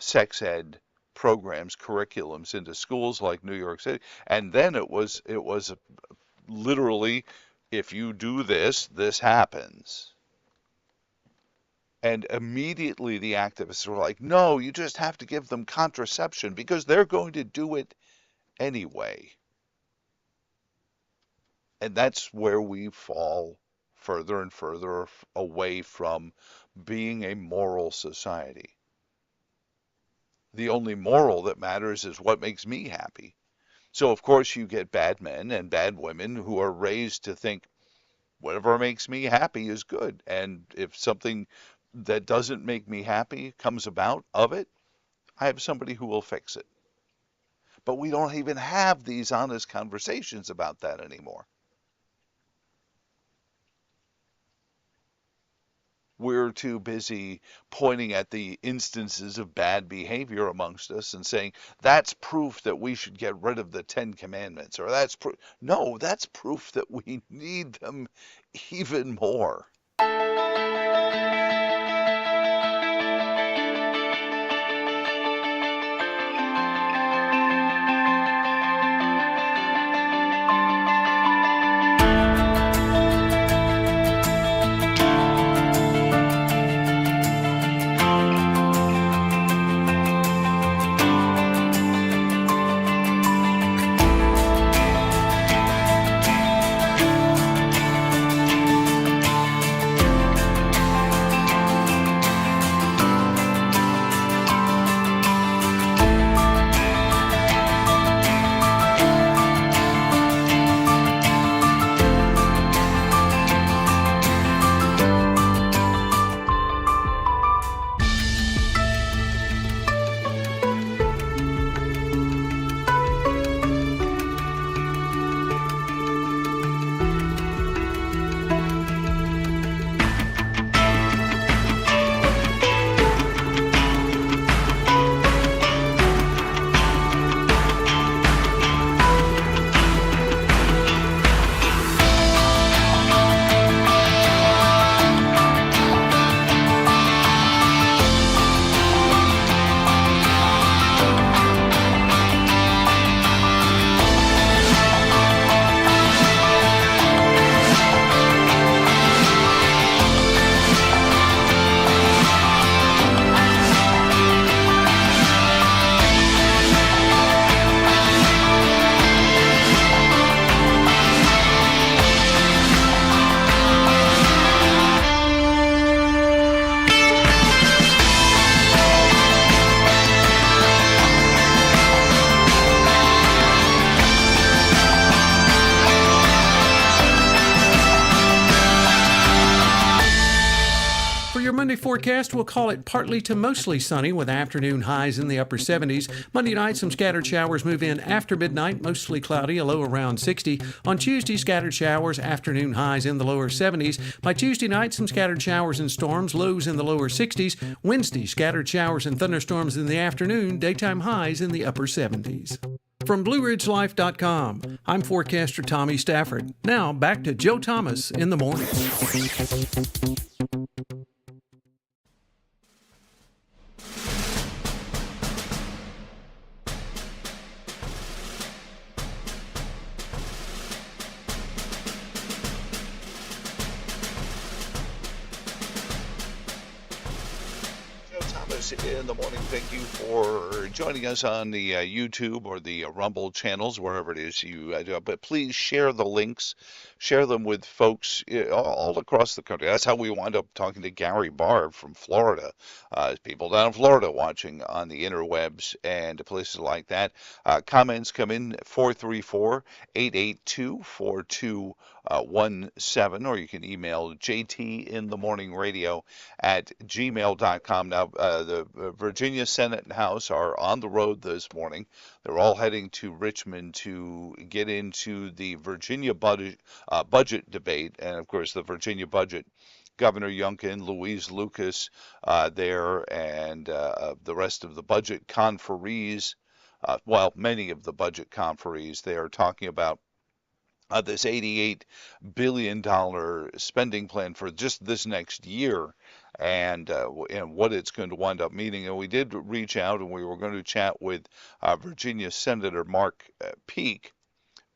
sex ed programs, curriculums into schools like New York City, and then it was literally, if you do this, this happens. And immediately the activists were like, no, you just have to give them contraception because they're going to do it anyway. And that's where we fall further and further away from being a moral society. The only moral that matters is what makes me happy. So, of course, you get bad men and bad women who are raised to think whatever makes me happy is good. And if something that doesn't make me happy comes about of it, I have somebody who will fix it. But we don't even have these honest conversations about that anymore. We're too busy pointing at the instances of bad behavior amongst us and saying, that's proof that we should get rid of the 10 Commandments, or that's proof. No, that's proof that we need them even more. Monday forecast, we'll call it partly to mostly sunny with afternoon highs in the upper 70s. Monday night, some scattered showers move in after midnight, mostly cloudy, a low around 60. On Tuesday, scattered showers, afternoon highs in the lower 70s. By Tuesday night, some scattered showers and storms, lows in the lower 60s. Wednesday, scattered showers and thunderstorms in the afternoon, daytime highs in the upper 70s. From BlueRidgeLife.com, I'm forecaster Tommy Stafford. Now, back to Joe Thomas in the morning. us in the morning. Thank you for joining us on the YouTube or the Rumble channels, wherever it is you do. But please share the links, share them with folks all across the country. That's how we wind up talking to Gary Barve from Florida. People down in Florida watching on the interwebs and places like that. Comments come in 434-882-4217, or you can email jtinthemorningradio@gmail.com. Now, the Virginia Senate and House are on the road this morning. They're all heading to Richmond to get into the Virginia budget debate. And, of course, the Virginia budget, Governor Youngkin, Louise Lucas there, and the rest of the budget conferees, many of the budget conferees, they are talking about this $88 billion spending plan for just this next year, and what it's going to wind up meaning. And we did reach out, and we were going to chat with Virginia Senator Mark Peake,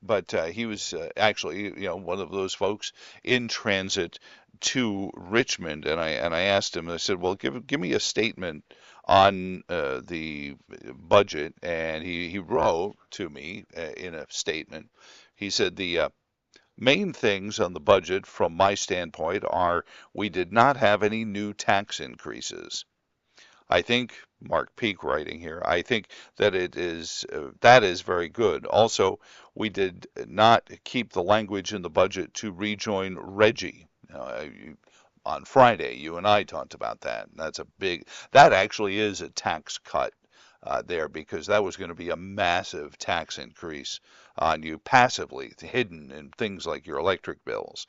but he was actually, one of those folks in transit to Richmond. And I asked him, I said, well, give me a statement on the budget. And he wrote to me in a statement. He said, the main things on the budget from my standpoint are we did not have any new tax increases. I think, Mark Peake writing here, I think that that is very good. Also, we did not keep the language in the budget to rejoin Reggie. On Friday, you and I talked about that. That actually is a tax cut there, because that was going to be a massive tax increase on you, passively hidden in things like your electric bills.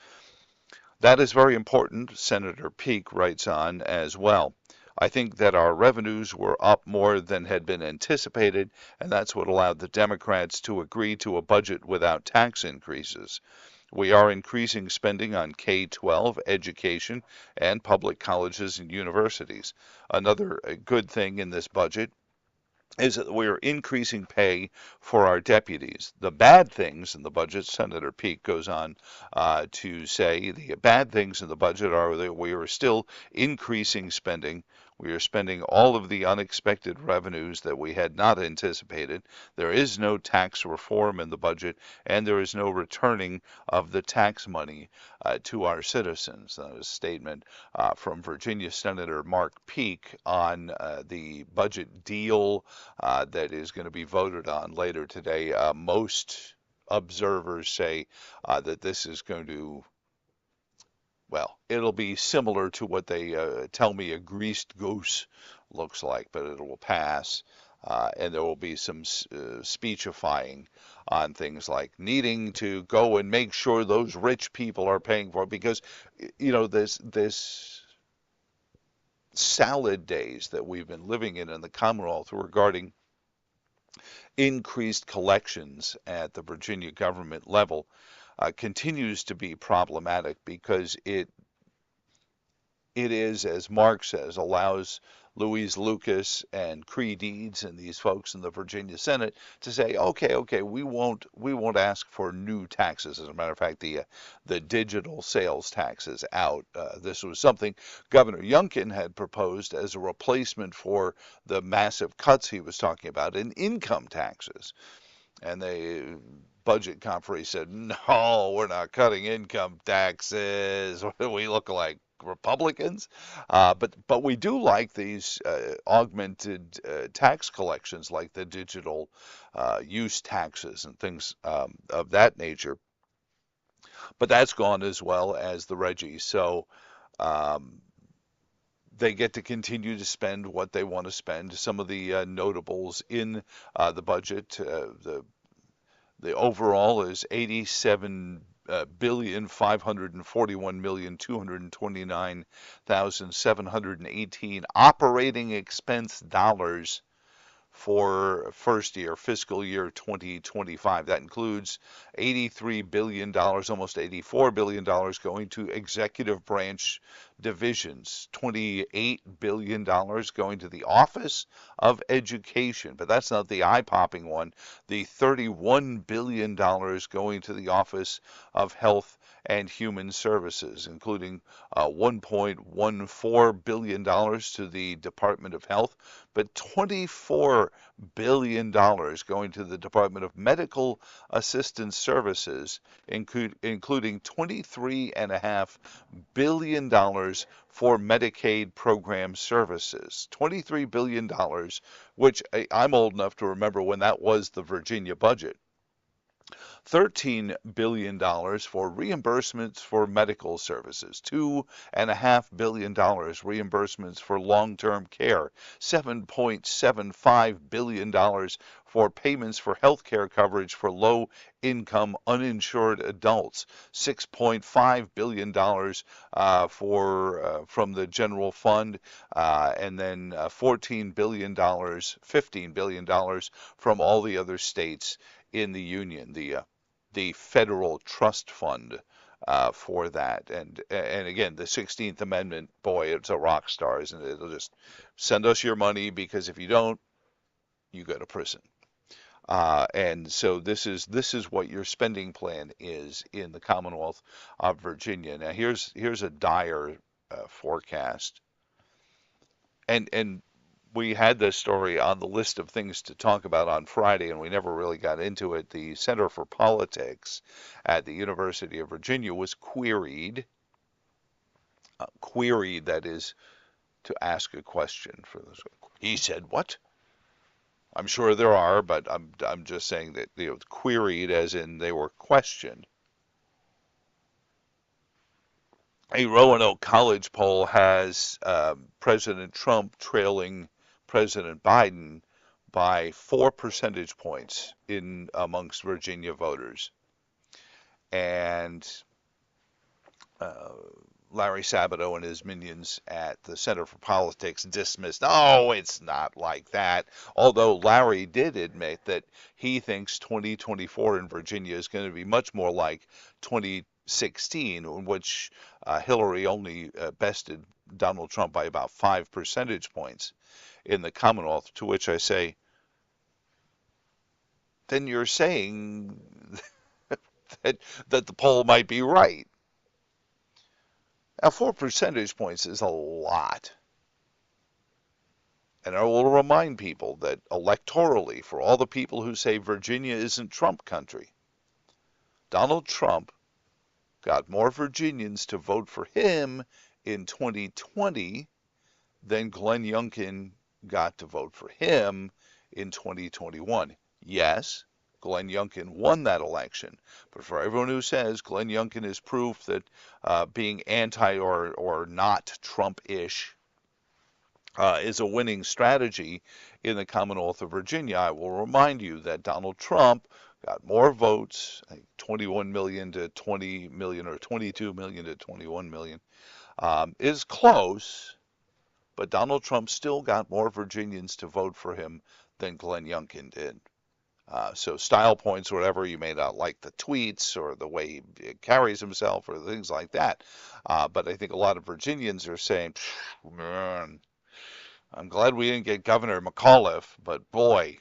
That is very important, Senator Peake writes on as well. I think that our revenues were up more than had been anticipated, and that's what allowed the Democrats to agree to a budget without tax increases. We are increasing spending on K-12 education and public colleges and universities. Another good thing in this budget is that we're increasing pay for our deputies. The bad things in the budget, Senator Peake goes on to say, the bad things in the budget are that we are still increasing spending. We are spending all of the unexpected revenues that we had not anticipated. There is no tax reform in the budget, and there is no returning of the tax money to our citizens. That is a statement from Virginia Senator Mark Peake on the budget deal that is going to be voted on later today. Most observers say that this is going to, it'll be similar to what they tell me a greased goose looks like, but it will pass, and there will be some speechifying on things like needing to go and make sure those rich people are paying for it, because, this salad days that we've been living in the Commonwealth regarding increased collections at the Virginia government level continues to be problematic, because it is, as Mark says, allows Louise Lucas and Cree Deeds and these folks in the Virginia Senate to say, okay, we won't ask for new taxes. As a matter of fact, the digital sales tax is out. This was something Governor Youngkin had proposed as a replacement for the massive cuts he was talking about in income taxes. And the budget conference said, no, we're not cutting income taxes. What do we look like, Republicans? But we do like these augmented tax collections, like the digital use taxes and things of that nature. But that's gone, as well as the Reggie. So they get to continue to spend what they want to spend. Some of the notables in the budget, the overall is $87,541,229,718 operating expense dollars for fiscal year 2025. That includes $83 billion, almost $84 billion going to executive branch divisions, $28 billion going to the Office of Education, but that's not the eye-popping one. The $31 billion going to the Office of Health and Human Services, including $1.14 billion to the Department of Health, but $24 billion going to the Department of Medical Assistance Services, including $23.5 billion for Medicaid program services. $23 billion, which I'm old enough to remember when that was the Virginia budget. $13 billion for reimbursements for medical services, $2.5 billion reimbursements for long-term care, $7.75 billion for payments for health care coverage for low-income uninsured adults, $6.5 billion from the general fund, and then $15 billion from all the other states in the union, the federal trust fund for that. And again, the 16th Amendment, boy, it's a rock star, isn't it? It'll just send us your money, because if you don't, you go to prison. And so this is what your spending plan is in the Commonwealth of Virginia. Now here's a dire forecast, and we had this story on the list of things to talk about on Friday, and we never really got into it. The Center for Politics at the University of Virginia was queried, that is, to ask a question. He said, what? I'm sure there are, but I'm just saying that, queried as in they were questioned. A Roanoke College poll has President Trump trailing President Biden by 4 percentage points amongst Virginia voters. And Larry Sabato and his minions at the Center for Politics dismissed, oh, it's not like that. Although Larry did admit that he thinks 2024 in Virginia is going to be much more like 2016, in which Hillary only bested Donald Trump by about 5 percentage points in the Commonwealth, to which I say, then you're saying that the poll might be right. Now, 4 percentage points is a lot. And I will remind people that electorally, for all the people who say Virginia isn't Trump country, Donald Trump got more Virginians to vote for him in 2020 than Glenn Youngkin got to vote for him in 2021. Yes, Glenn Youngkin won that election, but for everyone who says Glenn Youngkin is proof that being anti or not Trump-ish is a winning strategy in the Commonwealth of Virginia, I will remind you that Donald Trump got more votes, I think 21 million to 20 million, or 22 million to 21 million, is close, but Donald Trump still got more Virginians to vote for him than Glenn Youngkin did. So style points, or whatever, you may not like the tweets or the way he carries himself or things like that. But I think a lot of Virginians are saying, man, I'm glad we didn't get Governor McAuliffe, but boy,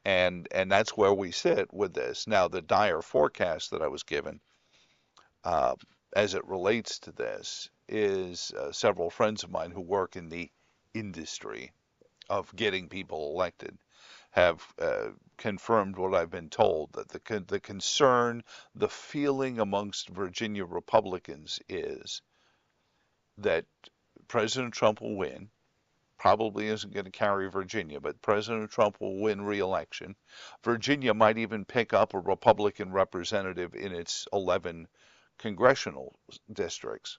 and that's where we sit with this. Now, the dire forecast that I was given as it relates to this is several friends of mine who work in the industry of getting people elected have confirmed what I've been told, that the concern, the feeling amongst Virginia Republicans is that President Trump will win, probably isn't going to carry Virginia, but President Trump will win re-election. Virginia might even pick up a Republican representative in its 11 congressional districts.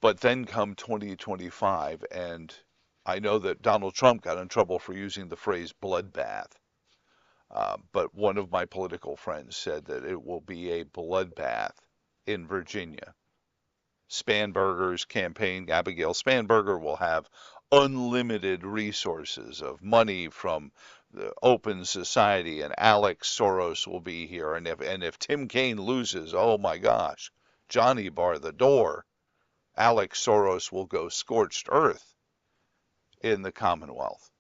But then come 2025, and I know that Donald Trump got in trouble for using the phrase bloodbath, but one of my political friends said that it will be a bloodbath in Virginia. Spanberger's campaign, Abigail Spanberger, will have unlimited resources of money from the open society, and Alex Soros will be here. And if Tim Kaine loses, oh my gosh, Johnny bar the door, Alex Soros will go scorched earth in the Commonwealth.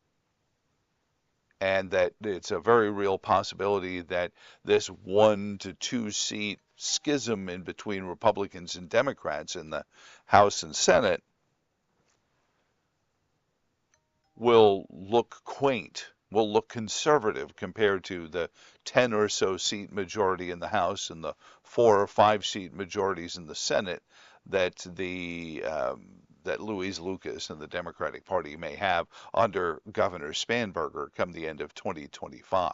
And that it's a very real possibility that this 1 to 2 seat schism in between Republicans and Democrats in the House and Senate will look quaint, will look conservative compared to the 10 or so seat majority in the House and the 4 or 5 seat majorities in the Senate that that Louise Lucas and the Democratic Party may have under Governor Spanberger come the end of 2025.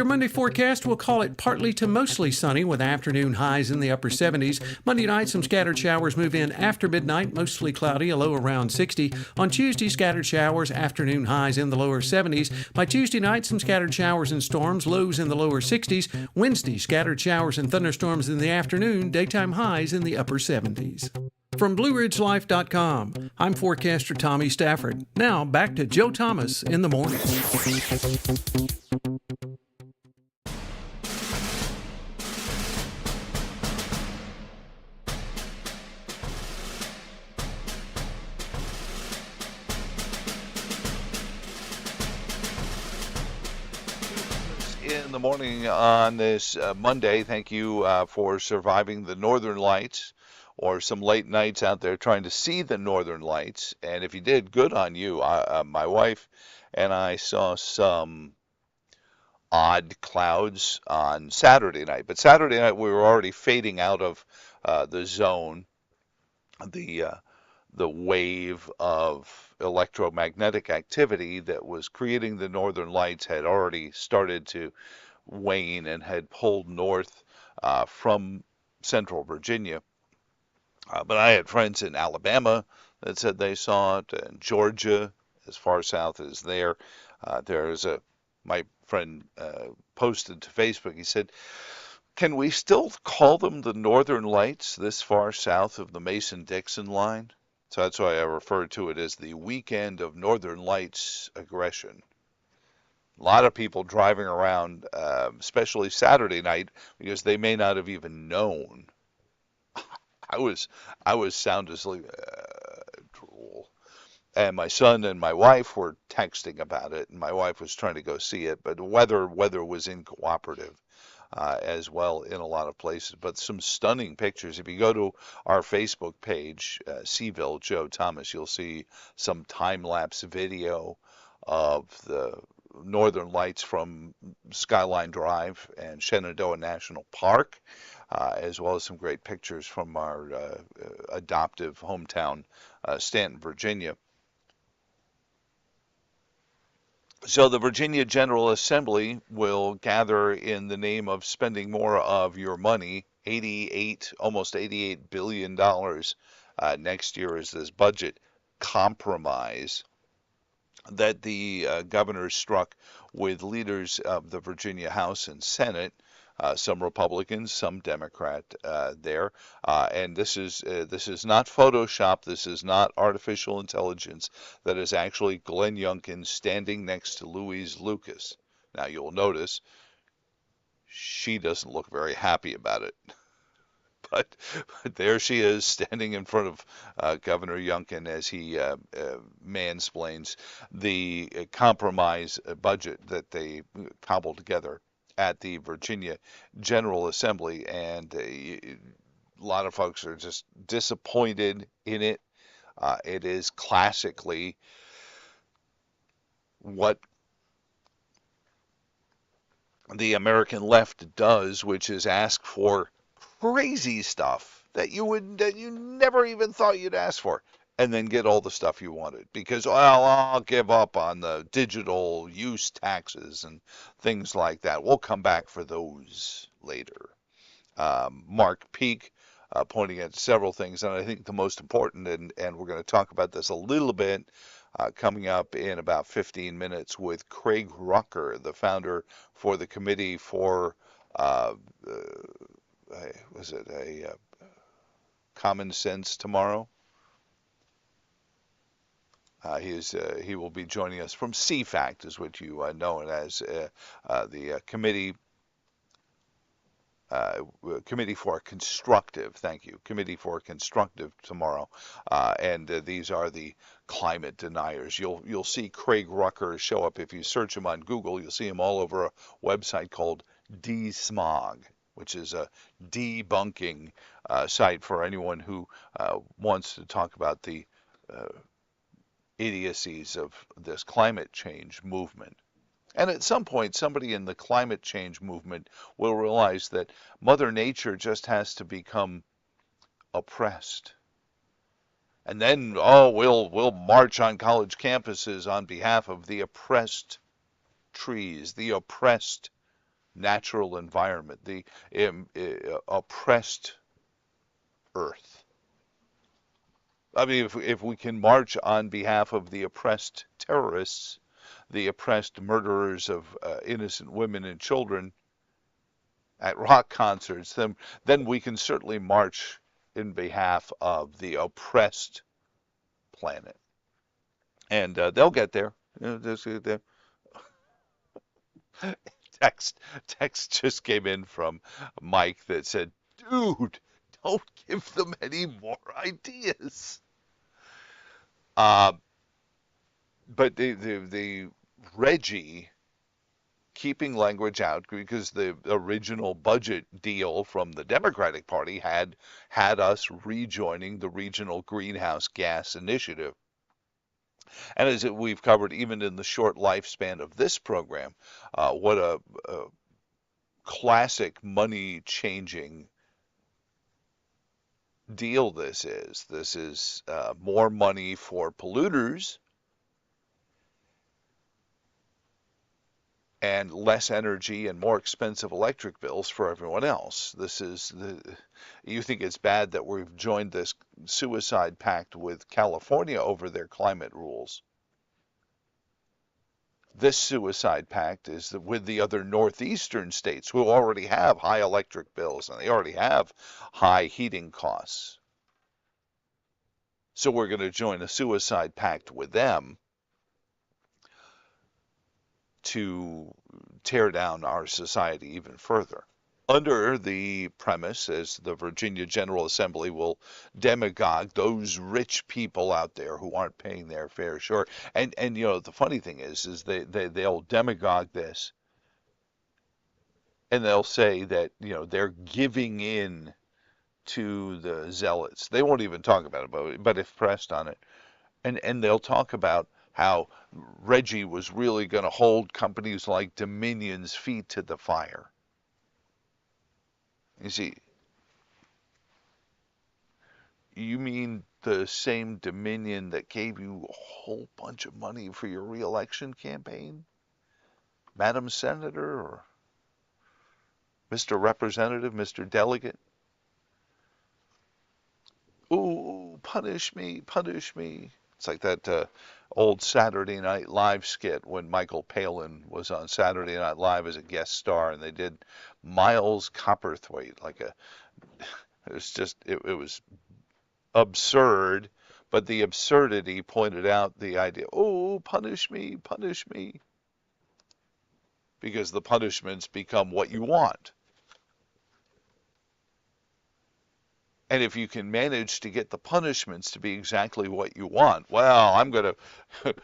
Monday forecast, we'll call it partly to mostly sunny with afternoon highs in the upper 70s. Monday night, some scattered showers move in after midnight, mostly cloudy, a low around 60. On Tuesday, scattered showers, afternoon highs in the lower 70s. By Tuesday night, some scattered showers and storms, lows in the lower 60s. Wednesday, scattered showers and thunderstorms in the afternoon, daytime highs in the upper 70s. From BlueRidgeLife.com, I'm forecaster Tommy Stafford. Now, back to Joe Thomas in the morning. In the morning on this Monday, thank you for surviving the Northern Lights, or some late nights out there trying to see the Northern Lights. And if you did, good on you. My wife and I saw some odd clouds on Saturday night, but Saturday night we were already fading out of the zone. The wave of electromagnetic activity that was creating the Northern Lights had already started to wane and had pulled north from central Virginia. But I had friends in Alabama that said they saw it, and Georgia, as far south as there. My friend posted to Facebook, he said, can we still call them the Northern Lights this far south of the Mason-Dixon line? So that's why I refer to it as the weekend of Northern Lights aggression. A lot of people driving around, especially Saturday night, because they may not have even known. I was sound asleep, drool. And my son and my wife were texting about it, and my wife was trying to go see it, but weather was uncooperative. As well in a lot of places, but some stunning pictures. If you go to our Facebook page, Seville Joe Thomas, you'll see some time-lapse video of the Northern Lights from Skyline Drive and Shenandoah National Park, as well as some great pictures from our adoptive hometown, Stanton, Virginia. So the Virginia General Assembly will gather in the name of spending more of your money, almost $88 billion next year is this budget compromise that the governor struck with leaders of the Virginia House and Senate. Some Republicans, some Democrat there, and this is not Photoshop. This is not artificial intelligence. That is actually Glenn Youngkin standing next to Louise Lucas. Now you'll notice she doesn't look very happy about it, but there she is standing in front of Governor Youngkin as he mansplains the compromise budget that they cobbled together at the Virginia General Assembly, and a lot of folks are just disappointed in it. It is classically what the American left does, which is ask for crazy stuff that you never even thought you'd ask for, and then get all the stuff you wanted because, well, I'll give up on the digital use taxes and things like that. We'll come back for those later. Mark Peake pointing at several things, and I think the most important, and we're going to talk about this a little bit coming up in about 15 minutes with Craig Rucker, the founder for the Committee for Common Sense Tomorrow. He will be joining us from CFACT, is what you know it as, the Committee for Constructive. Thank you, Committee for Constructive Tomorrow, and these are the climate deniers. You'll see Craig Rucker show up if you search him on Google. You'll see him all over a website called DSmog, which is a debunking site for anyone who wants to talk about the idiocies of this climate change movement. And at some point, somebody in the climate change movement will realize that Mother Nature just has to become oppressed. And then, we'll march on college campuses on behalf of the oppressed trees, the oppressed natural environment, the oppressed earth. I mean, if we can march on behalf of the oppressed terrorists, the oppressed murderers of innocent women and children at rock concerts, then we can certainly march in behalf of the oppressed planet. And they'll get there. Text just came in from Mike that said, dude, don't give them any more ideas. But the Reggie keeping language out, because the original budget deal from the Democratic Party had us rejoining the Regional Greenhouse Gas Initiative. And as we've covered even in the short lifespan of this program, what a classic money-changing deal this is. This is more money for polluters and less energy and more expensive electric bills for everyone else. You think it's bad that we've joined this suicide pact with California over their climate rules. This suicide pact is with the other northeastern states who already have high electric bills and they already have high heating costs. So we're going to join a suicide pact with them to tear down our society even further, under the premise, as the Virginia General Assembly will demagogue those rich people out there who aren't paying their fair share. And you know, the funny thing is they'll demagogue this, and they'll say that, you know, they're giving in to the zealots. They won't even talk about it, but if pressed on it, and they'll talk about how Reggie was really going to hold companies like Dominion's feet to the fire. You see, you mean the same Dominion that gave you a whole bunch of money for your re-election campaign? Madam Senator or Mr. Representative, Mr. Delegate? Ooh, punish me, punish me. It's like that old Saturday Night Live skit when Michael Palin was on Saturday Night Live as a guest star, and they did Miles Copperthwaite. It was absurd, but the absurdity pointed out the idea, oh, punish me, because the punishments become what you want. And if you can manage to get the punishments to be exactly what you want, well, I'm going to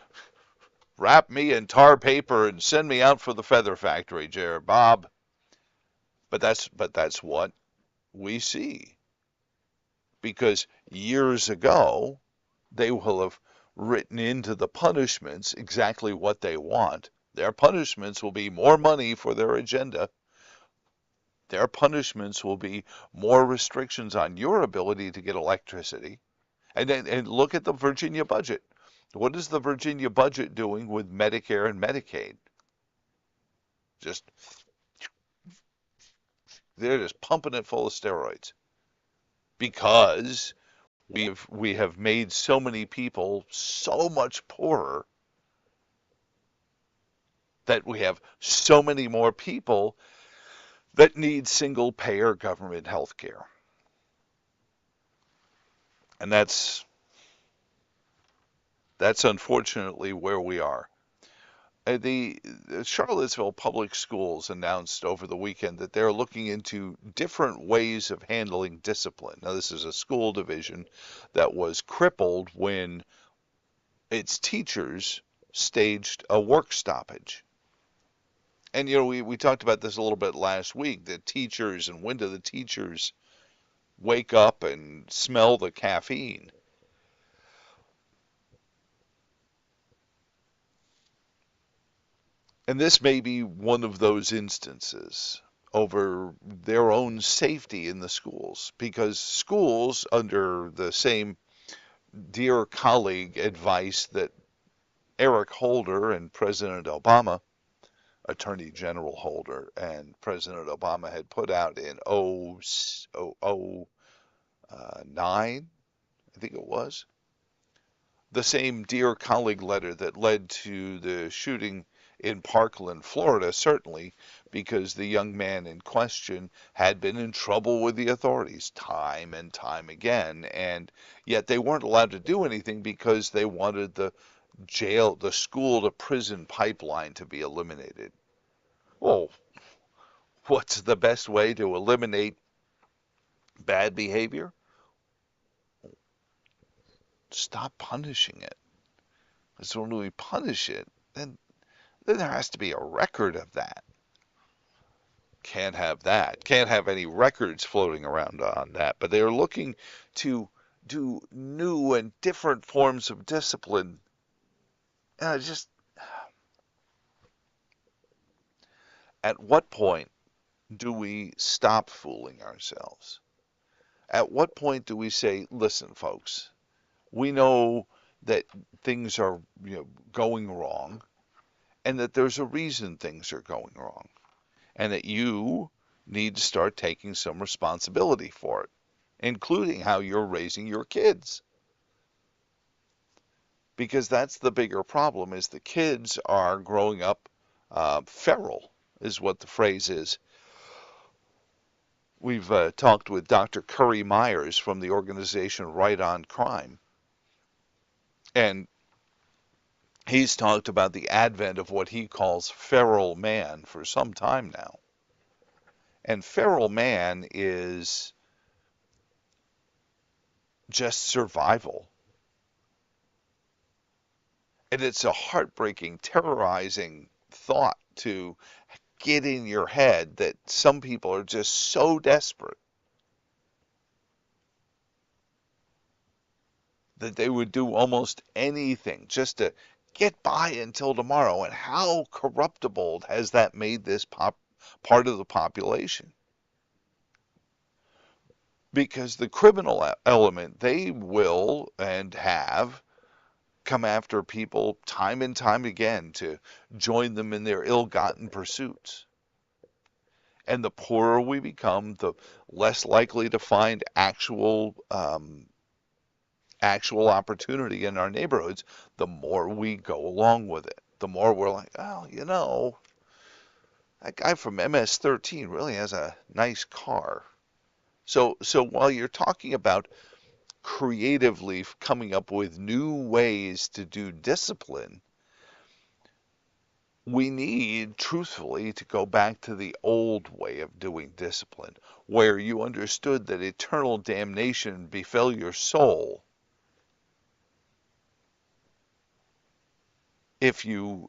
wrap me in tar paper and send me out for the feather factory, Jared Bob. But that's what we see. Because years ago, they will have written into the punishments exactly what they want. Their punishments will be more money for their agenda, Their punishments will be more restrictions on your ability to get electricity. And look at the Virginia budget. What is the Virginia budget doing with Medicare and Medicaid? They're just pumping it full of steroids because we have made so many people so much poorer that we have so many more people that need single payer government health care. And that's unfortunately where we are. The Charlottesville Public Schools announced over the weekend that they're looking into different ways of handling discipline. Now, this is a school division that was crippled when its teachers staged a work stoppage. And, we talked about this a little bit last week, that teachers, and when do the teachers wake up and smell the caffeine? And this may be one of those instances over their own safety in the schools, because schools, under the same dear colleague advice that Eric Holder and President Obama, Attorney General Holder and President Obama had put out in 2009, I think it was, the same dear colleague letter that led to the shooting in Parkland, Florida, certainly because the young man in question had been in trouble with the authorities time and time again, and yet they weren't allowed to do anything because they wanted the school to prison pipeline to be eliminated. Well, what's the best way to eliminate bad behavior? Stop punishing it. Because when we punish it, then there has to be a record of that. Can't have that. Can't have any records floating around on that. But they're looking to do new and different forms of discipline. At what point do we stop fooling ourselves? At what point do we say, listen, folks, we know that things are going wrong, and that there's a reason things are going wrong, and that you need to start taking some responsibility for it, including how you're raising your kids. Because that's the bigger problem, is the kids are growing up feral, is what the phrase is. We've talked with Dr. Curry Myers from the organization Right on Crime, and he's talked about the advent of what he calls feral man for some time now. And feral man is just survival. And it's a heartbreaking, terrorizing thought to get in your head that some people are just so desperate that they would do almost anything just to get by until tomorrow. And how corruptible has that made this part of the population? Because the criminal element, they will and have come after people time and time again to join them in their ill-gotten pursuits. And the poorer we become, the less likely to find actual opportunity in our neighborhoods, the more we go along with it. The more we're like, oh, that guy from MS-13 really has a nice car. So while you're talking about creatively coming up with new ways to do discipline, we need, truthfully, to go back to the old way of doing discipline, where you understood that eternal damnation befell your soul if you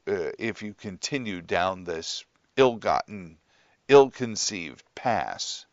continue down this ill-gotten, ill-conceived path.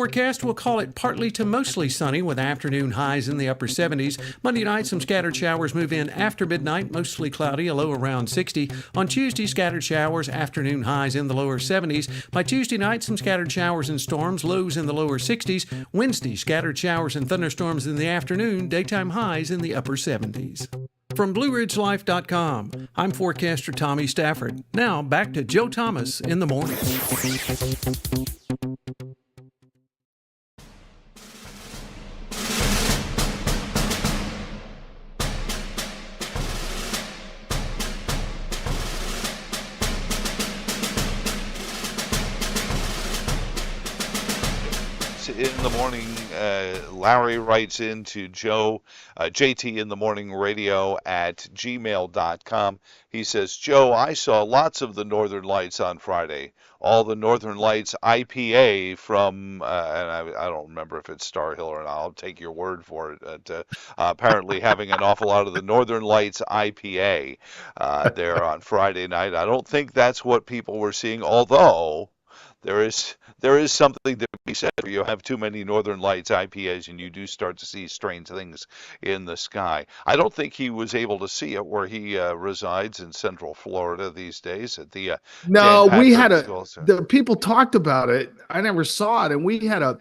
forecast, we'll call it partly to mostly sunny with afternoon highs in the upper 70s. Monday night, some scattered showers move in after midnight, mostly cloudy, a low around 60. On Tuesday, scattered showers, afternoon highs in the lower 70s. By Tuesday night, some scattered showers and storms, lows in the lower 60s. Wednesday, scattered showers and thunderstorms in the afternoon, daytime highs in the upper 70s. From BlueRidgeLife.com, I'm forecaster Tommy Stafford. Now, back to Joe Thomas in the morning. In the morning, Larry writes into Joe, JT in the morning radio at gmail.com. He says, Joe, I saw lots of the Northern Lights on Friday. All the Northern Lights IPA from, and I don't remember if it's Star Hill or not. I'll take your word for it. Apparently having an awful lot of the Northern Lights IPA there on Friday night. I don't think that's what people were seeing, although there is something to be said. You have too many Northern Lights IPAs and you do start to see strange things in the sky. I don't think he was able to see it where he resides in Central Florida these days at the No, we had the people talked about it. I never saw it, and we had a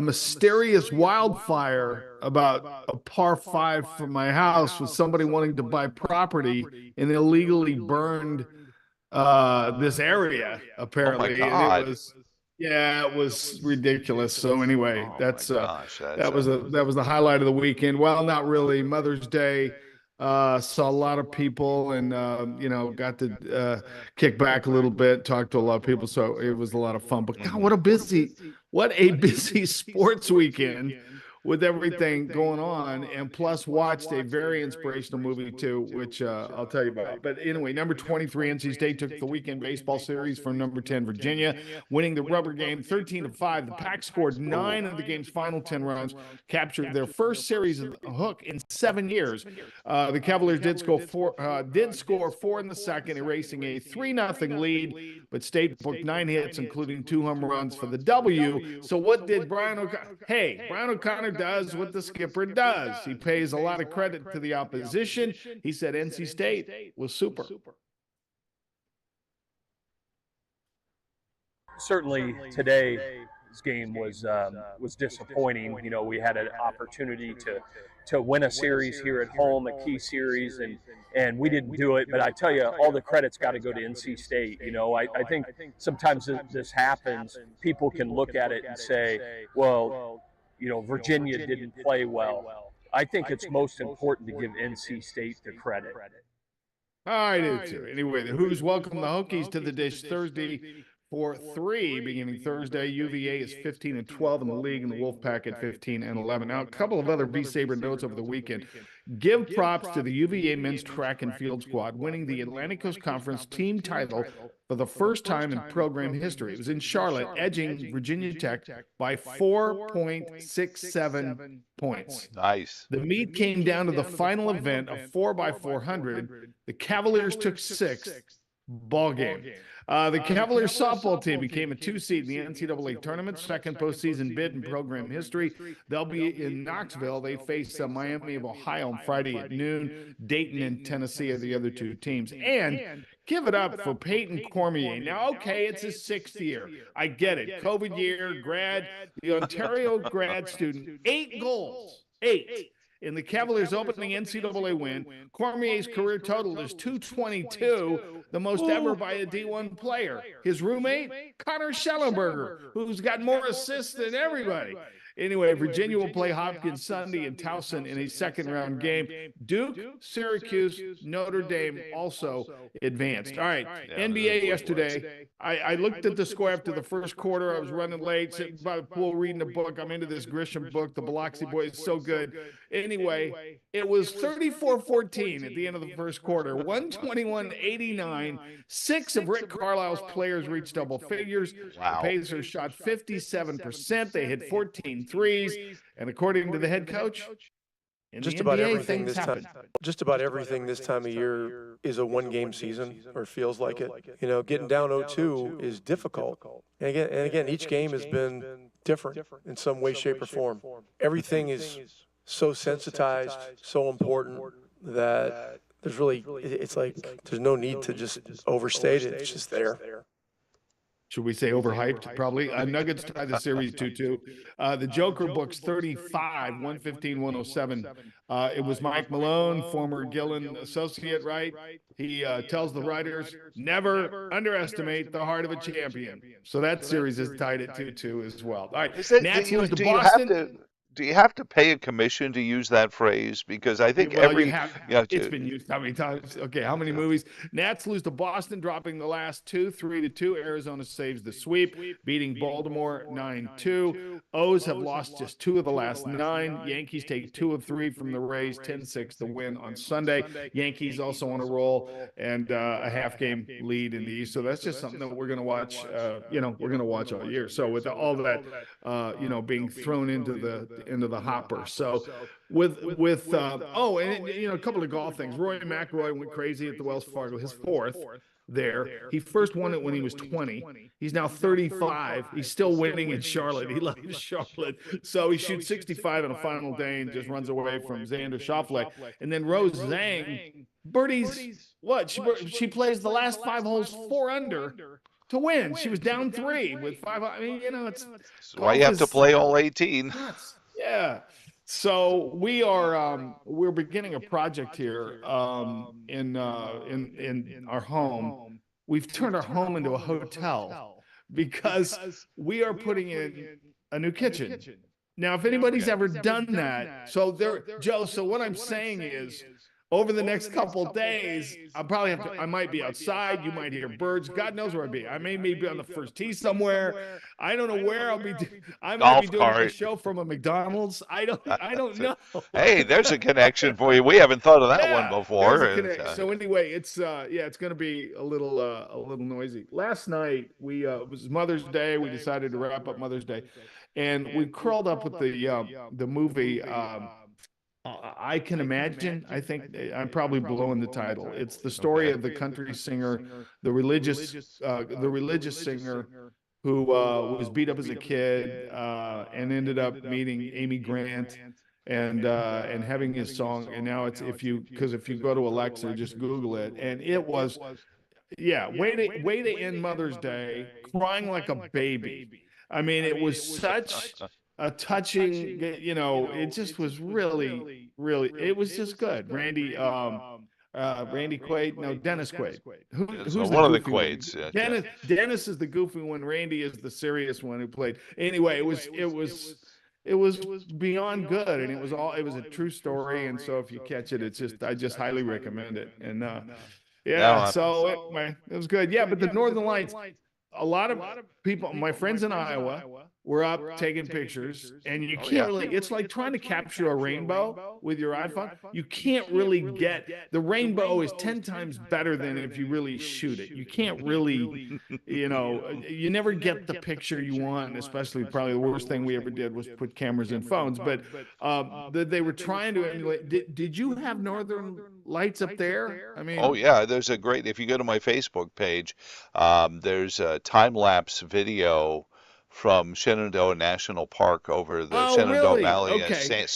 mysterious wildfire about a par 5 from my house with somebody wanting to buy property and illegally burned this area, apparently. Oh my God. And it was ridiculous. So anyway, that was the highlight of the weekend. Well, not really. Mother's Day, saw a lot of people and got to kick back a little bit, talk to a lot of people. So it was a lot of fun. But God, what a busy sports weekend with everything going on, and plus watched a very inspirational movie too, which I'll tell you about. But anyway, number 23, NC State took the weekend baseball series from number 10, Virginia, winning the rubber game 13-5. The Pack scored 9 of the game's final 10 runs, captured their first series of the hook in 7 years. The Cavaliers did score 4 in the second, erasing a 3-0 lead, but State booked 9 hits, including 2 home runs for the W. So what did Brian O'Connor? Brian O'Connor does what the skipper does. He pays a lot of credit to the opposition. He said NC State was super. Certainly today's game was disappointing. You know, we had an opportunity to win a series here at home, a key series, and we didn't do it. But I tell you, all the credit's got to go to NC State. You know, I think sometimes this happens. People can look at it and say, well, you know, Virginia didn't play well. I think it's most important to give NC State the credit. I do too. Anyway, the Hoos welcome the Hokies to the dish Thursday for 3, beginning Thursday. UVA is 15-12 in the league, and the Wolfpack at 15-11. Now, a couple of other B-Sabre notes over the weekend. Give props to the UVA men's track and field squad, winning the Atlantic Coast Conference team title for the first time in program history. It was in Charlotte, edging Virginia Tech by 4.67 points. Nice. The meet came down to the final event of 4x400. The Cavaliers took 6th. Ball game. The Cavaliers softball team became a 2 seed in the NCAA tournament, second postseason bid in program history. They'll be in Knoxville. They face Miami of Ohio on Friday at noon. Dayton and Tennessee are the other 2 teams. And give it up for Peyton Cormier. Now, okay, it's his 6th year. I get it. COVID year, grad, the Ontario grad student, 8 goals. 8. In the Cavaliers' opening NCAA win, Cormier's career total is 222, the most ever by a D1 player. His roommate, Connor Schellenberger, who's got more assists than everybody. Anyway, Virginia will play Hopkins Sunday and Towson in a second-round game. Duke, Syracuse, Notre Dame also advanced. All right, NBA yesterday. I looked at the score after the first quarter. I was running late, sitting by the pool reading a book. I'm into this Grisham book, The Biloxi Boys, so good. Anyway, it was 34-14 at the end of the first quarter, 121-89. 6 of Rick Carlisle's players reached double figures. Wow. The Pacers shot 57%. They hit 14 threes. And according to the head coach, In Just the about NBA, everything things this happen. time. Just about everything this time of year is a one-game season, or feels like it. You know, getting down 0-2 is difficult. And again, each game has been different in some way, shape, or form. Everything is so sensitized, so important that there's really, it's like there's no need to just overstate it. It's just there. Should we say overhyped? Probably. Nuggets tied the series 2-2. The Joker books 35, 115, 107. It was Mike Malone, former Gillen associate, right? He tells the writers, never underestimate the heart of a champion. So that series is tied at 2-2 as well. All right. Nats lose to Boston. Do you have to pay a commission to use that phrase? Because I think it's been used how many times? Okay, how many movies? Nats lose to Boston, dropping the last two, 3-2. Arizona saves the sweep, beating Baltimore 9-2. O's have lost just 2 of the last 9. Yankees take 2 of 3 from the Rays, 10-6 the win on Sunday. Yankees also on a roll and a half-game lead in the East. So that's just something that we're going to watch. We're going to watch all year. So with all that, being thrown into the hopper. So with a couple of golf things. Rory McIlroy went crazy at the Wells Fargo, his 4th there. He first won it when he was 20. He's now 35. He's still winning in Charlotte. He loves Charlotte. So he shoots 65 on a final day and just runs away from Xander Schauffele. And then Rose Zhang, birdies, what? She plays the last 5 holes 4 under to win. She was down 3 with 5. I mean, it's why you have to play all 18. Yeah. So we're beginning a project here in our home. We've turned our home into a hotel because we are putting in a new kitchen. Now, if anybody's ever done that, Joe, so what I'm saying is, over the next couple days, I might be outside. You might hear birds. God knows where I'll be. I may be on the first tee somewhere. I don't know where I'll be. I might be doing the show from a McDonald's. I don't know. Hey, there's a connection for you. We haven't thought of that one before. So anyway, it's going to be a little noisy. Last night it was Mother's Day. We decided to wrap up Mother's Day, and we curled up with the movie. I Can Imagine. I think I'm probably blowing the title. It's the story of the country singer, the religious singer who was beat up as a kid and ended up meeting Amy Grant and having his song. And now if you go to Alexa, just Google it, and it was way to end Mother's Day crying like a baby. I mean, it was such a touching, it just was really, it was just good. Randy Quaid, no, Dennis Quaid. Who's one of the Quaids? Yeah, Dennis is the goofy one. Randy is the serious one who played. Anyway, it was beyond good, and it was a true story. And so if you catch it, I just highly recommend it. And so it was good. Yeah, but the Northern Lights. A lot of people, my friends in Iowa, were up taking pictures, and you can't really, it's like trying to capture a rainbow with your iPhone. You can't really get, the rainbow is 10 times better than if you really shoot it. You can't really, you never get the picture you want, and especially probably the worst thing we ever did was put cameras in phones, but they were trying to emulate. Did you have Northern Lights up there? I mean, there's a great, if you go to my Facebook page, there's a time-lapse video from Shenandoah National Park over the Shenandoah Valley. Okay.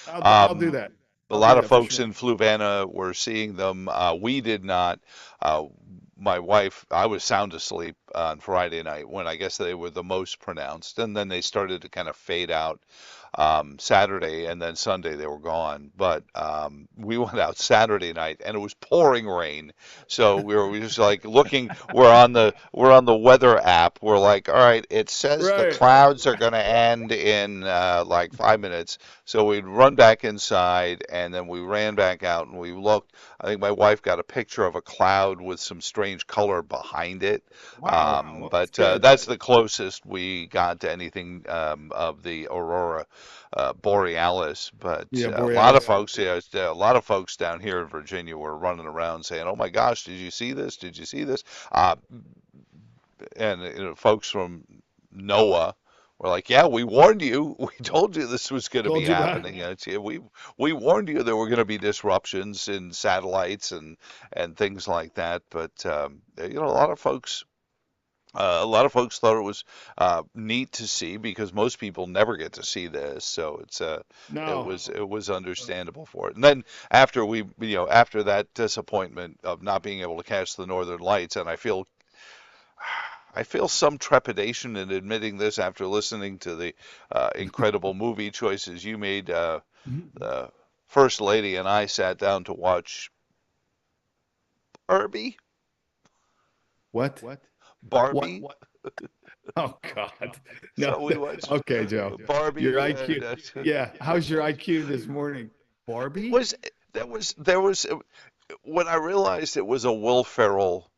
I'll do that. A lot of folks in Fluvanna were seeing them. We did not. My wife, I was sound asleep on Friday night when I guess they were the most pronounced, and then they started to kind of fade out Saturday, and then Sunday they were gone. But we went out Saturday night, and it was pouring rain. So we were just like looking. We're on the weather app. We're like, all right, it says the clouds are going to end in like 5 minutes. So we'd run back inside, and then we ran back out, and we looked. I think my wife got a picture of a cloud with some strange color behind it. Wow, that's the closest we got to anything of the aurora borealis. But a lot of folks down here in Virginia were running around saying, "Oh my gosh, did you see this? Did you see this?" And folks from NOAA We're like, yeah, we warned you. We told you this was going to be Told you that. happening. Yeah, we warned you there were going to be disruptions in satellites and things like that. But a lot of folks thought it was neat to see because most people never get to see this, so No. it was understandable for it. And then after that disappointment of not being able to catch the Northern Lights, and I feel some trepidation in admitting this after listening to the incredible movie choices you made. The First Lady and I sat down to watch Barbie. What? Barbie. What? Oh God. No. So we watched Okay, Joe. Barbie. Your IQ. Yeah. How's your IQ this morning? Barbie? There was when I realized it was a Will Ferrell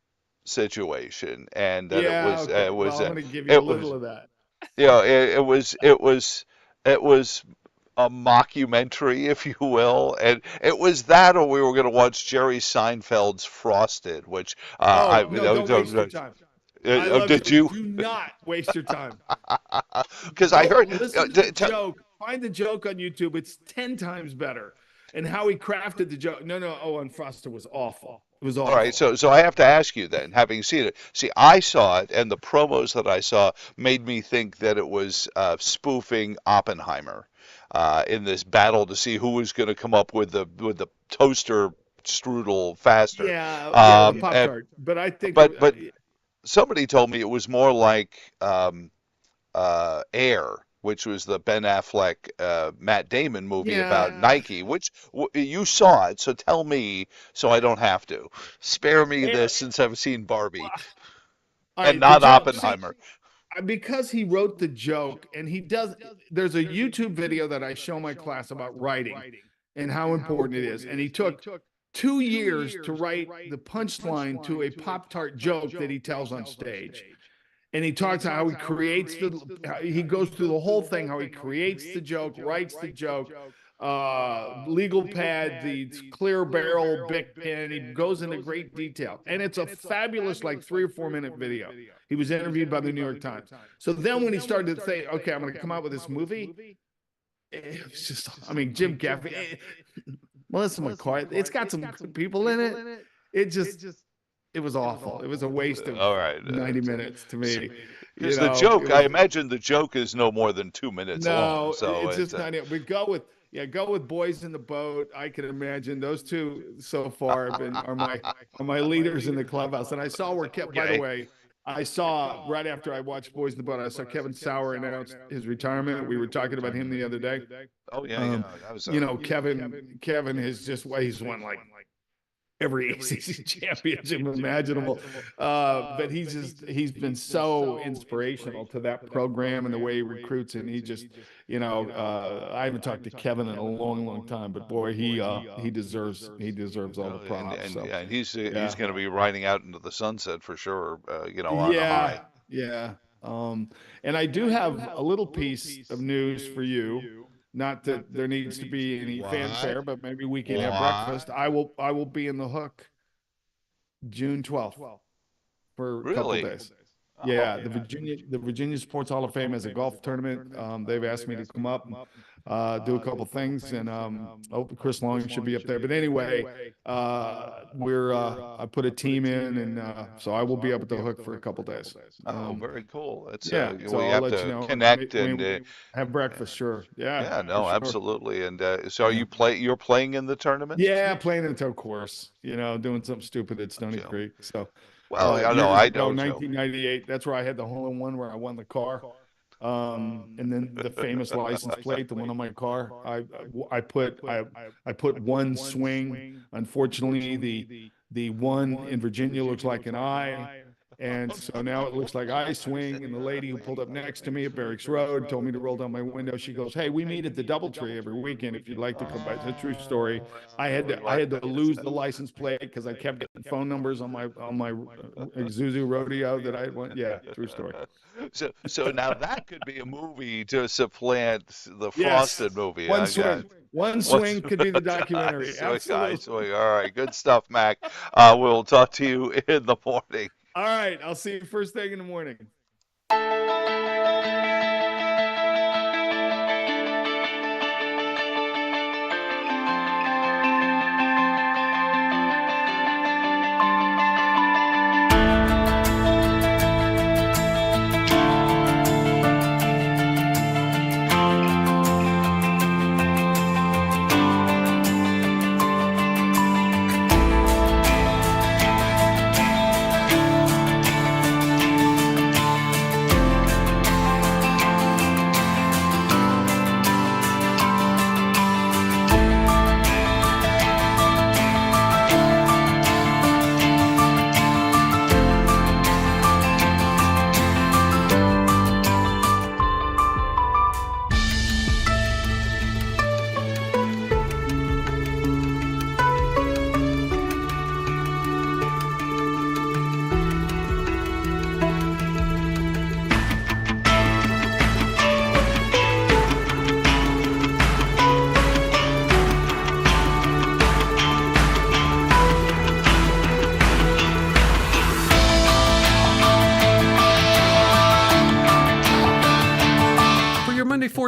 situation, and that okay. it was Well, I'm going to give you a little of that. it was a mockumentary, if you will, and it was that, or we were going to watch Jerry Seinfeld's Frosted, which don't waste your time. I love did you? Do not waste your time. Because I heard. Listen to the joke. Find the joke on YouTube. It's 10 times better. And how he crafted the joke. No. Oh, and Frosted was awful. It was awful. All right, so I have to ask you then, having seen it. See, I saw it, and the promos that I saw made me think that it was spoofing Oppenheimer in this battle to see who was going to come up with the toaster strudel faster. Yeah, the Pop-Tart. But I think. But somebody told me it was more like Air, which was the Ben Affleck, Matt Damon movie about Nike, which you saw it, so tell me so I don't have to. Spare me this since I've seen Barbie and not Oppenheimer. Because he wrote the joke, and there's a YouTube video that I show my class about writing and how important it is. And he took 2 years to write the punchline to a Pop-Tart joke that he tells on stage. And he talks about how he creates he goes through the whole thing, how he creates the joke, writes the joke, legal pad, the clear barrel, Bic pen. He goes into great detail. And it's a fabulous, 3 or 4 minute video. He was interviewed by the New York Times. So then when he started to say, okay, I'm going to come out with this movie, it was just, Jim Gaffigan, Melissa McCarthy, it's got some good people in it. It was awful. It was a waste of 90 minutes to me. Because the joke, I imagine the joke is no more than 2 minutes long. So it's just not it. We go with Boys in the Boat. I can imagine those two so far are my leaders in the clubhouse. And I saw by the way, I saw right after I watched Boys in the Boat, I saw Kevin Sauer announce his retirement. We were talking about him the other day. Oh yeah. Kevin has he's won every ACC championship imaginable. But he's been so inspirational to that program and the way he recruits, and he just, I haven't talked to Kevin in a long, long time, but boy, he deserves all the props. And he's going to be riding out into the sunset for sure. On a high. Yeah. And I do have a little piece of news for you. Not that there needs to be any fanfare, but maybe we can have breakfast. I will be in the Hook June 12th for a couple days. Yeah, the Virginia Sports Hall of Fame has a golf tournament. They've asked me to come up and do a couple things, and Chris Long should be up there. But anyway, I put a team in, and so I will be up at the Hook for a couple days. Very cool. It's so we I'll have let to you know. connect and have breakfast. Sure. Yeah. No, absolutely. And so you're playing in the tournament? Yeah, playing in the tow course. Doing something stupid at Stony Creek. So. Well, I know. 1998. That's where I had the hole-in-one where I won the car. And then the famous license plate, the one on my car. I put one swing. Unfortunately, the one in Virginia looks like an I. And so now it looks like I swing, and the lady who pulled up next to me at Barracks Road told me to roll down my window. She goes, "Hey, we meet at the DoubleTree every weekend if you'd like to come by." It's a true story. I had to lose the license plate because I kept getting phone numbers on my Zuzu rodeo that I went. Yeah, true story. So now that could be a movie to supplant the Frosted movie. One swing could be the documentary. Absolutely. All right, good stuff, Mac. We'll talk to you in the morning. All right, I'll see you first thing in the morning.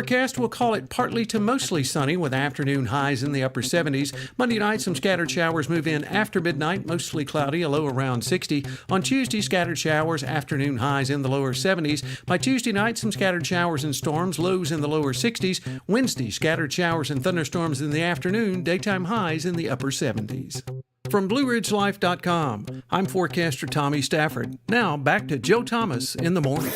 forecast, we'll call it partly to mostly sunny with afternoon highs in the upper 70s. Monday night, some scattered showers move in after midnight, mostly cloudy, a low around 60. On Tuesday, scattered showers, afternoon highs in the lower 70s. By Tuesday night, some scattered showers and storms, lows in the lower 60s. Wednesday, scattered showers and thunderstorms in the afternoon, daytime highs in the upper 70s. From BlueRidgeLife.com, I'm forecaster Tommy Stafford. Now back to Joe Thomas in the morning.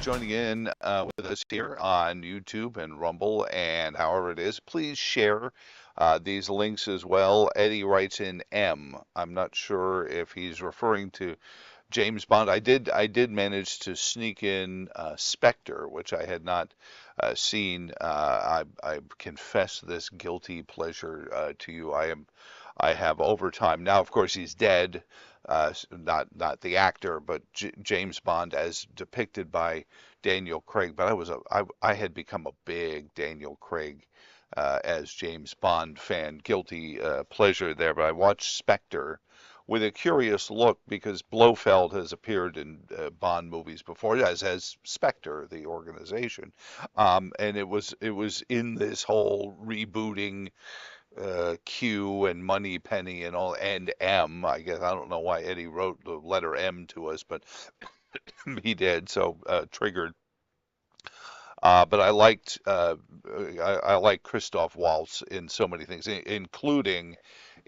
Joining in with us here on YouTube and Rumble and however it is, please share these links as well. Eddie writes in M. I'm not sure if he's referring to James Bond. I did manage to sneak in Spectre, which I had not seen. I confess this guilty pleasure to you. I have over time. Now, of course, he's dead. Not the actor, but James Bond as depicted by Daniel Craig. But I had become a big Daniel Craig as James Bond fan. Guilty pleasure there. But I watched Spectre with a curious look because Blofeld has appeared in Bond movies before, as has Spectre, the organization, and it was in this whole rebooting. Q and Money Penny and all, and M. I guess I don't know why Eddie wrote the letter M to us, but he did, so triggered. But I liked Christoph Waltz in so many things, including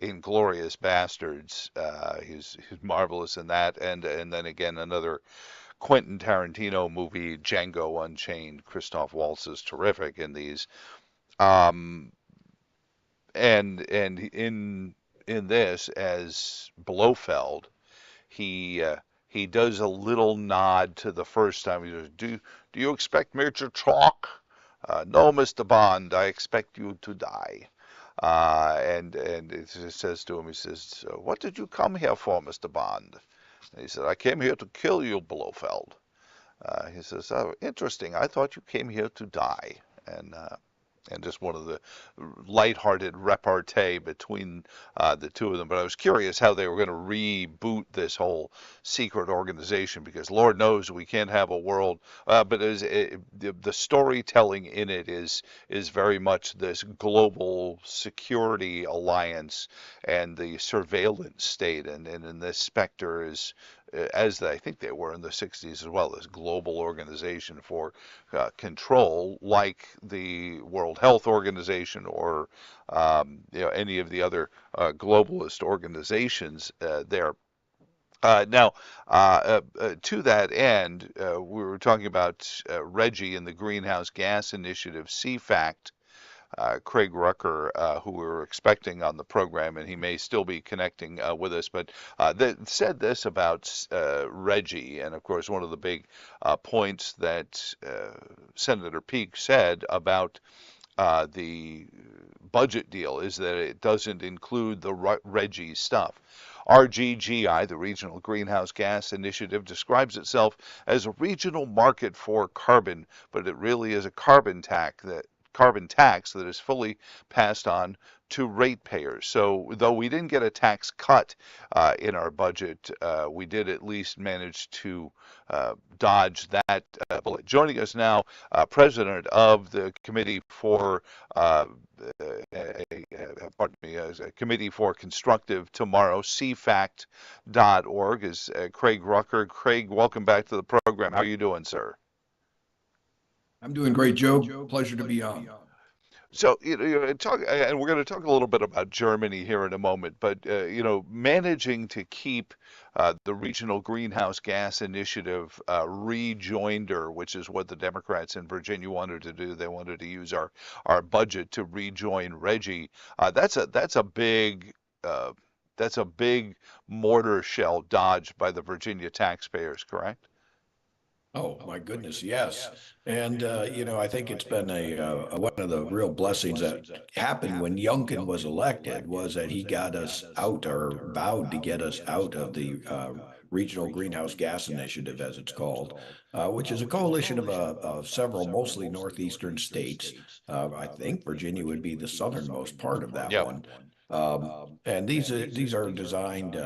Inglourious Bastards. He's marvelous in that, and then again another Quentin Tarantino movie, Django Unchained. Christoph Waltz is terrific in these. And in this as Blofeld, he does a little nod to the first time. He says, "Do you expect me to talk? No, Mr. Bond, I expect you to die." And it says to him, he says, "What did you come here for, Mr. Bond?" And he said, "I came here to kill you, Blofeld." He says, "Oh, interesting. I thought you came here to die." And just one of the lighthearted repartee between the two of them. But I was curious how they were going to reboot this whole secret organization, because Lord knows we can't have a world. But the storytelling in it is very much this global security alliance and the surveillance state. And in this Spectre is, as I think they were in the 60s as well, this global organization for control, like the World Health Organization or any of the other globalist organizations there. Now, to that end, we were talking about Reggie and the Greenhouse Gas Initiative, CFACT. Craig Rucker, who we were expecting on the program, and he may still be connecting with us, but said this about Reggie. And of course, one of the big points that Senator Peake said about the budget deal is that it doesn't include the Reggie stuff. RGGI, the Regional Greenhouse Gas Initiative, describes itself as a regional market for carbon, but it really is a carbon tax that is fully passed on to ratepayers. So though we didn't get a tax cut in our budget, we did at least manage to dodge that bullet. Joining us now, President of the Committee for pardon me, a Committee for Constructive Tomorrow, CFACT.org, is Craig Rucker. Craig, welcome back to the program. How are you doing, sir? I'm doing great, Joe. Pleasure to be on. So, talk, and we're going to talk a little bit about Germany here in a moment, but, managing to keep the Regional Greenhouse Gas Initiative rejoinder, which is what the Democrats in Virginia wanted to do. They wanted to use our budget to rejoin RGGI. That's a big mortar shell dodged by the Virginia taxpayers, correct? Oh, my goodness, yes. And, I think it's been one of the real blessings that happened when Youngkin was elected was that he got us out or vowed to get us out of the Regional Greenhouse Gas Initiative, as it's called, which is a coalition of several mostly northeastern states. I think Virginia would be the southernmost part of that one. And these are designed,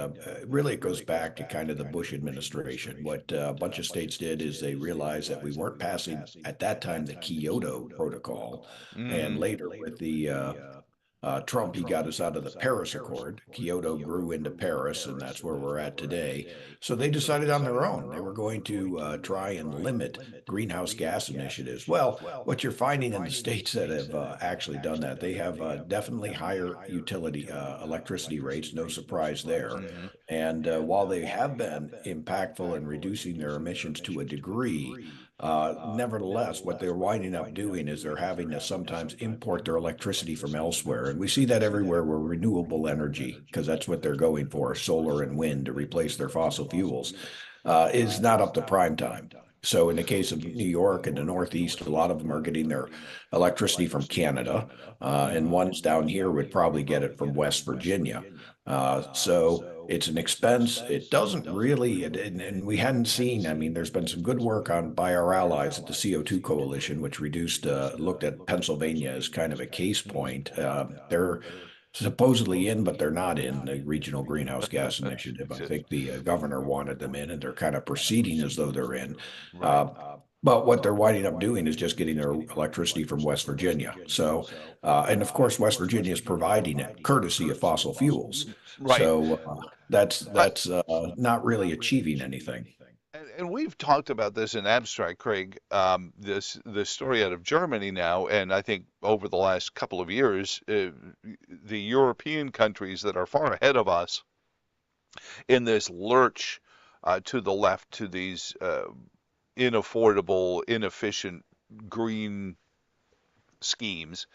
really it goes back to kind of the Bush administration. What a bunch of states did is they realized that we weren't passing at that time the Kyoto Protocol. And later with the Trump, he got us out of the Paris Accord. Kyoto grew into Paris, and that's where we're at today. So they decided on their own. They were going to try and limit greenhouse gas initiatives. Well, what you're finding in the states that have actually done that, they have definitely higher utility electricity rates, no surprise there. And while they have been impactful in reducing their emissions to a degree, nevertheless, what they're winding up doing is they're having to sometimes import their electricity from elsewhere. And we see that everywhere where renewable energy, because that's what they're going for, solar and wind to replace their fossil fuels, is not up to prime time. So in the case of New York and the Northeast, a lot of them are getting their electricity from Canada, and ones down here would probably get it from West Virginia. So it's an expense. It doesn't really, and we hadn't seen, I mean, there's been some good work by our allies at the CO2 Coalition, which looked at Pennsylvania as kind of a case point. They're supposedly in, but they're not in the Regional Greenhouse Gas Initiative. I think the governor wanted them in, and they're kind of proceeding as though they're in. But what they're winding up doing is just getting their electricity from West Virginia. So, and of course, West Virginia is providing it courtesy of fossil fuels. Right. So that's not really achieving anything. And we've talked about this in abstract, Craig, this story out of Germany now, and I think over the last couple of years, the European countries that are far ahead of us in this lurch to the left to these inaffordable, inefficient green schemes.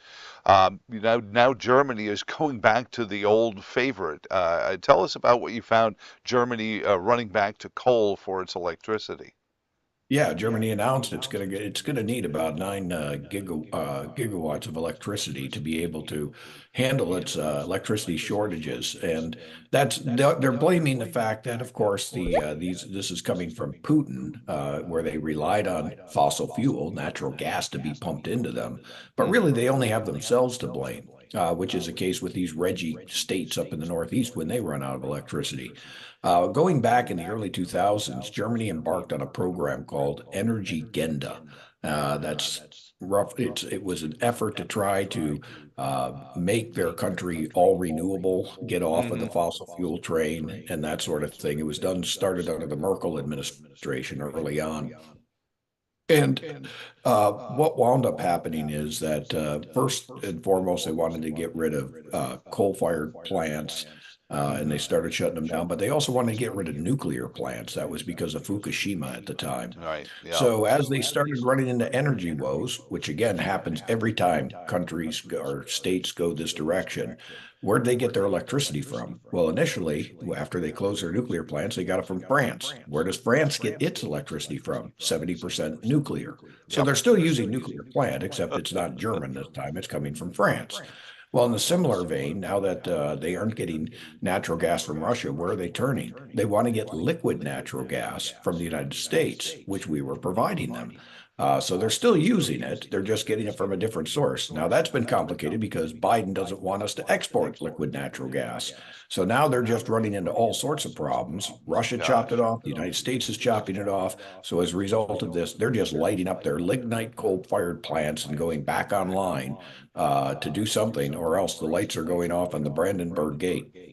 Now Germany is going back to the old favorite. Tell us about what you found Germany running back to coal for its electricity. Yeah, Germany announced it's going to need about 9 gigawatts of electricity to be able to handle its electricity shortages, and they're blaming the fact that, of course, this is coming from Putin, where they relied on fossil fuel, natural gas, to be pumped into them, but really they only have themselves to blame. Which is the case with these RGGI states up in the Northeast when they run out of electricity. Going back in the early 2000s, Germany embarked on a program called Energiewende. That's rough. It was an effort to try to make their country all renewable, get off of the fossil fuel train, and that sort of thing. It was started under the Merkel administration early on. And what wound up happening is that first and foremost, they wanted to get rid of coal-fired plants, and they started shutting them down. But they also wanted to get rid of nuclear plants. That was because of Fukushima at the time. Right. Yeah. So as they started running into energy woes, which again happens every time countries or states go this direction, where'd they get their electricity from? Well, initially, after they closed their nuclear plants, they got it from France. Where does France get its electricity from? 70% nuclear. So they're still using nuclear plant, except it's not German this time. It's coming from France. Well, in a similar vein, now that they aren't getting natural gas from Russia, where are they turning? They want to get liquid natural gas from the United States, which we were providing them. So they're still using it. They're just getting it from a different source. Now that's been complicated because Biden doesn't want us to export liquid natural gas. So now they're just running into all sorts of problems. Russia chopped it off. The United States is chopping it off. So as a result of this, they're just lighting up their lignite coal-fired plants and going back online to do something, or else the lights are going off on the Brandenburg Gate.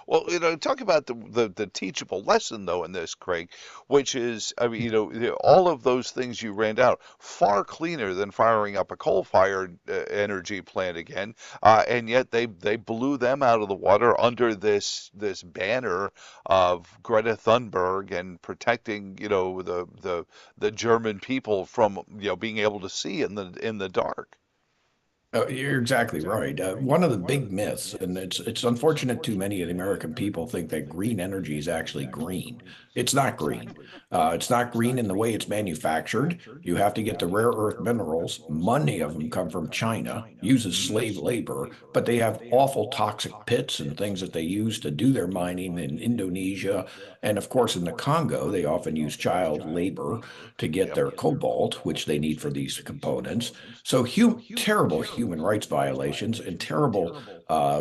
Well, talk about the teachable lesson though in this, Craig, which is, I mean, all of those things you ran down far cleaner than firing up a coal-fired energy plant again, and yet they blew them out of the water under this banner of Greta Thunberg and protecting, the German people from, being able to see in the dark. You're exactly right. One of the big myths, and it's unfortunate too many of the American people think that green energy is actually green. It's not green. It's not green in the way it's manufactured. You have to get the rare earth minerals. Many of them come from China, uses slave labor, but they have awful toxic pits and things that they use to do their mining in Indonesia. And of course, in the Congo, they often use child labor to get their cobalt, which they need for these components. So terrible human rights violations and terrible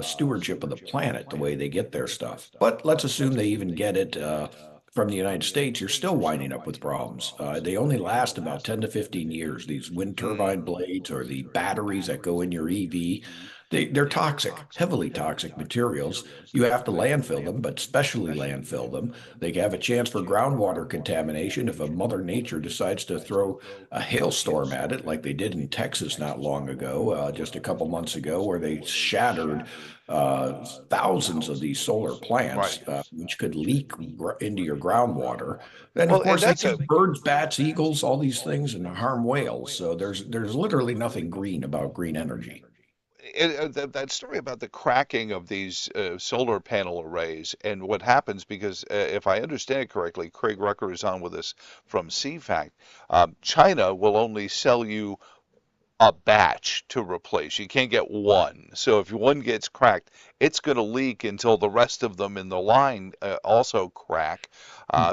stewardship of the planet, the way they get their stuff. But let's assume they even get it from the United States, you're still winding up with problems. They only last about 10 to 15 years. These wind turbine blades or the batteries that go in your EV, they're toxic, heavily toxic materials. You have to landfill them, but specially landfill them. They have a chance for groundwater contamination if a Mother Nature decides to throw a hailstorm at it, like they did in Texas not long ago, just a couple months ago, where they shattered thousands of these solar plants, which could leak into your groundwater. Then, of Well, and course, they that's kill birds, bats, eagles, all these things, and harm whales. So there's literally nothing green about green energy. That story about the cracking of these solar panel arrays and what happens because if I understand it correctly, Craig Rucker is on with us from CFACT. China will only sell you a batch to replace. You can't get one. So if one gets cracked, it's going to leak until the rest of them in the line also crack.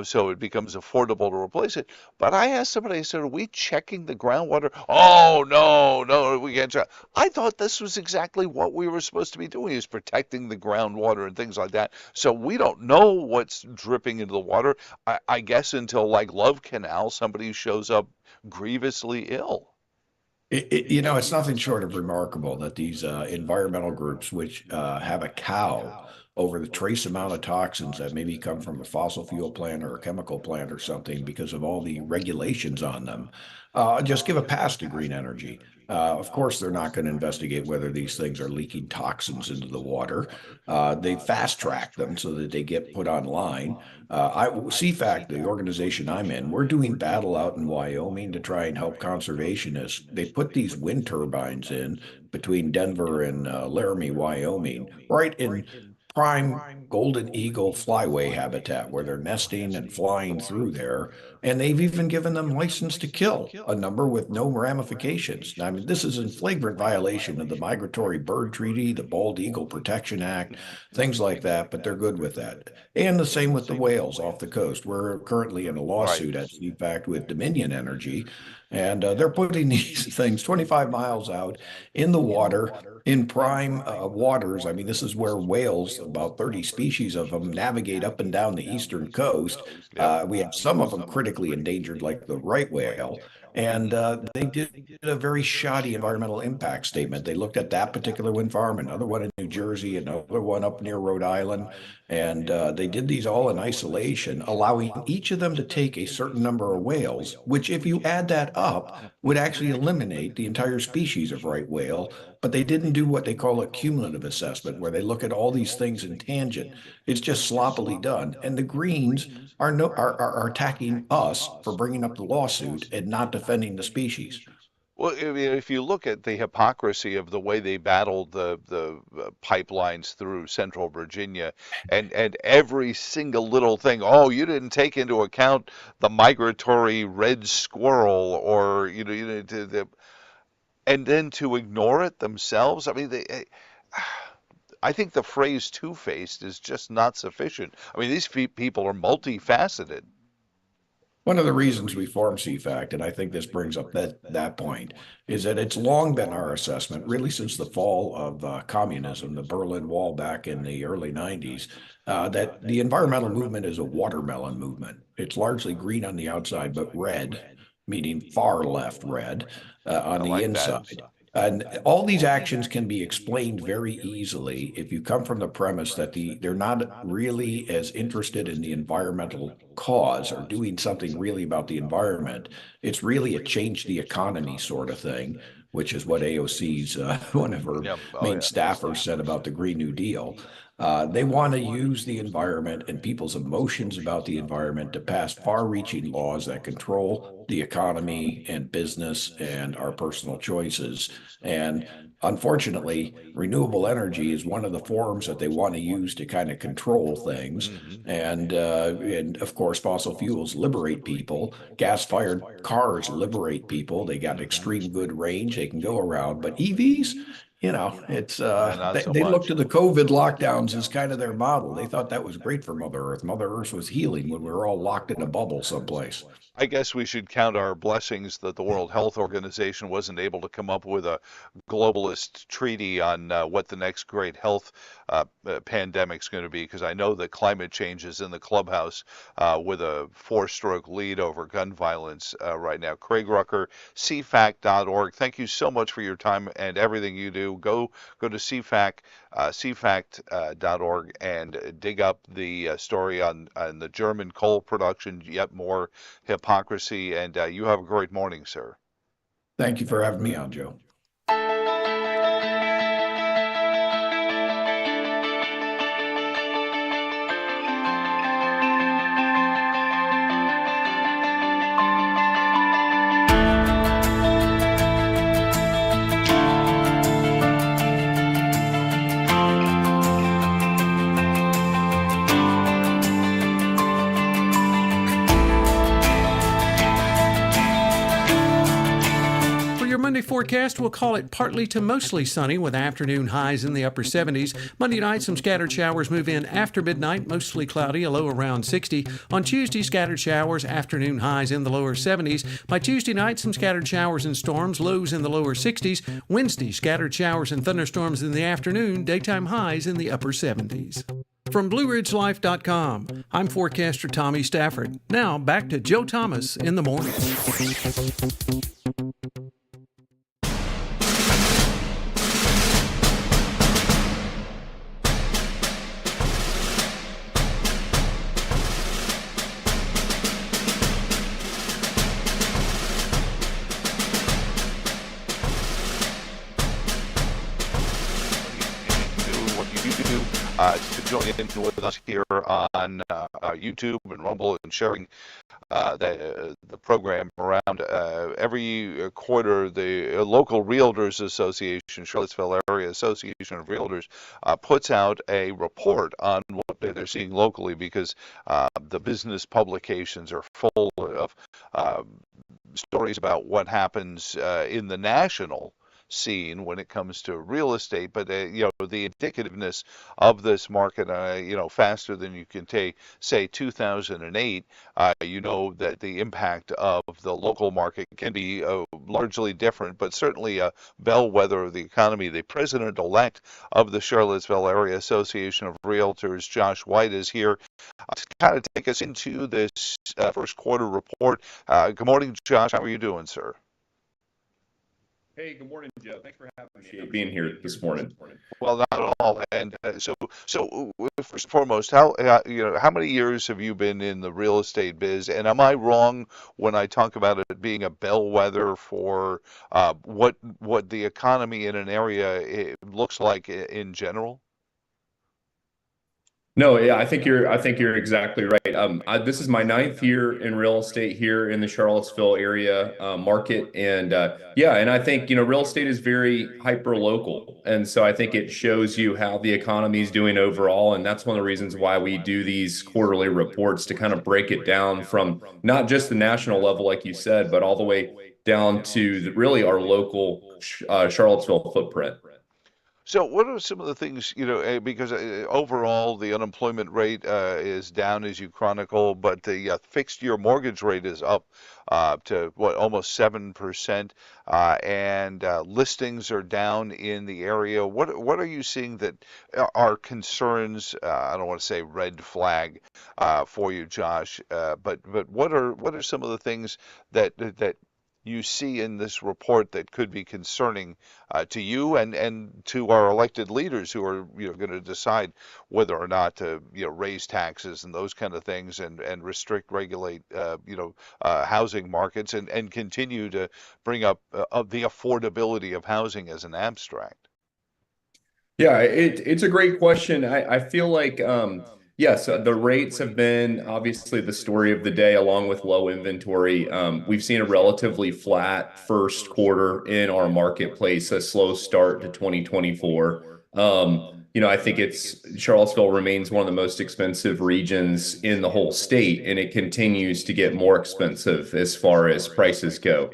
So it becomes affordable to replace it. But I asked somebody, I said, are we checking the groundwater? Oh, no, we can't check. I thought this was exactly what we were supposed to be doing, is protecting the groundwater and things like that. So we don't know what's dripping into the water, I guess, until like Love Canal, somebody shows up grievously ill. It's nothing short of remarkable that these environmental groups, which have a cow over the trace amount of toxins that maybe come from a fossil fuel plant or a chemical plant or something because of all the regulations on them, just give a pass to green energy. Of course, they're not going to investigate whether these things are leaking toxins into the water. They fast track them so that they get put online. CFACT, the organization I'm in, we're doing battle out in Wyoming to try and help conservationists. They put these wind turbines in between Denver and Laramie, Wyoming, right in prime golden eagle flyway habitat where they're nesting and flying through there. And they've even given them license to kill a number with no ramifications. I mean, this is in flagrant violation of the Migratory Bird Treaty, the Bald Eagle Protection Act, things like that, but they're good with that. And the same with the whales off the coast. We're currently in a lawsuit at CFACT with Dominion Energy, and they're putting these things 25 miles out in the water in prime waters. I mean, this is where whales, about 30 species of them, navigate up and down the eastern coast. We have some of them critically endangered, like the right whale. And they did a very shoddy environmental impact statement. They looked at that particular wind farm, another one in New Jersey, another one up near Rhode Island. And they did these all in isolation, allowing each of them to take a certain number of whales, which, if you add that up, would actually eliminate the entire species of right whale. But they didn't do what they call a cumulative assessment, where they look at all these things in tangent. It's just sloppily done. And the Greens are attacking us for bringing up the lawsuit and not defending the species. Well, I mean, if you look at the hypocrisy of the way they battled the pipelines through central Virginia and every single little thing, oh, you didn't take into account the migratory red squirrel or, and then to ignore it themselves. I mean, I think the phrase two-faced is just not sufficient. I mean, these people are multifaceted. One of the reasons we formed CFACT, and I think this brings up that point, is that it's long been our assessment, really since the fall of communism, the Berlin Wall back in the early 90s, that the environmental movement is a watermelon movement. It's largely green on the outside, but red, meaning far left red, on the inside. And all these actions can be explained very easily if you come from the premise that they're not really as interested in the environmental cause or doing something really about the environment. It's really a change the economy sort of thing, which is what AOC's one of her main staffers said about the Green New Deal. They want to use the environment and people's emotions about the environment to pass far-reaching laws that control the economy and business and our personal choices. And unfortunately, renewable energy is one of the forms that they want to use to kind of control things. And of course, fossil fuels liberate people. Gas-fired cars liberate people. They got extreme good range. They can go around. But EVs, it's they looked to the COVID lockdowns as kind of their model. They thought that was great for Mother Earth. Mother Earth was healing when we were all locked in a bubble someplace. I guess we should count our blessings that the World Health Organization wasn't able to come up with a globalist treaty on what the next great health pandemic is going to be, because I know that climate change is in the clubhouse with a 4-stroke lead over gun violence right now. Craig Rucker, CFACT.org. Thank you so much for your time and everything you do. Go to CFACT, CFACT.org and dig up the story on the German coal production, yet more hypocrisy, and you have a great morning, sir. Thank you for having me on, Joe. Monday forecast, we'll call it partly to mostly sunny with afternoon highs in the upper 70s. Monday night, some scattered showers move in after midnight, mostly cloudy, a low around 60. On Tuesday, scattered showers, afternoon highs in the lower 70s. By Tuesday night, some scattered showers and storms, lows in the lower 60s. Wednesday, scattered showers and thunderstorms in the afternoon, daytime highs in the upper 70s. From BlueRidgeLife.com, I'm forecaster Tommy Stafford. Now, back to Joe Thomas in the morning. To join in with us here on YouTube and Rumble and sharing the program around every quarter. The local Realtors Association, Charlottesville Area Association of Realtors, puts out a report on what they're seeing locally, because the business publications are full of stories about what happens in the national scene when it comes to real estate, but the indicativeness of this market, faster than you can say 2008, that the impact of the local market can be largely different, but certainly a bellwether of the economy. The president-elect of the Charlottesville Area Association of Realtors, Josh White, is here to kind of take us into this first quarter report. Good morning, Josh. How are you doing, sir? Hey, good morning, Joe. Thanks for having me. Appreciate being here this morning. Well, not at all. And so first and foremost, how many years have you been in the real estate biz? And am I wrong when I talk about it being a bellwether for what the economy in an area looks like in general? No, yeah, I think you're exactly right. This is my 9th year in real estate here in the Charlottesville area market, and and I think real estate is very hyper local, and so I think it shows you how the economy is doing overall, and that's one of the reasons why we do these quarterly reports, to kind of break it down from not just the national level, like you said, but all the way down to really our local Charlottesville footprint. So, what are some of the things, because overall the unemployment rate is down as you chronicle, but the fixed year mortgage rate is up to what, almost 7%, and listings are down in the area. What are you seeing that are concerns? I don't want to say red flag for you, Josh, but what are some of the things that you see in this report that could be concerning to you and to our elected leaders who are going to decide whether or not to raise taxes and those kind of things and restrict, regulate housing markets and continue to bring up the affordability of housing as an abstract. Yeah, it's a great question. I feel like, yes, the rates have been obviously the story of the day, along with low inventory. We've seen a relatively flat first quarter in our marketplace, a slow start to 2024. I think Charlottesville remains one of the most expensive regions in the whole state, and it continues to get more expensive as far as prices go.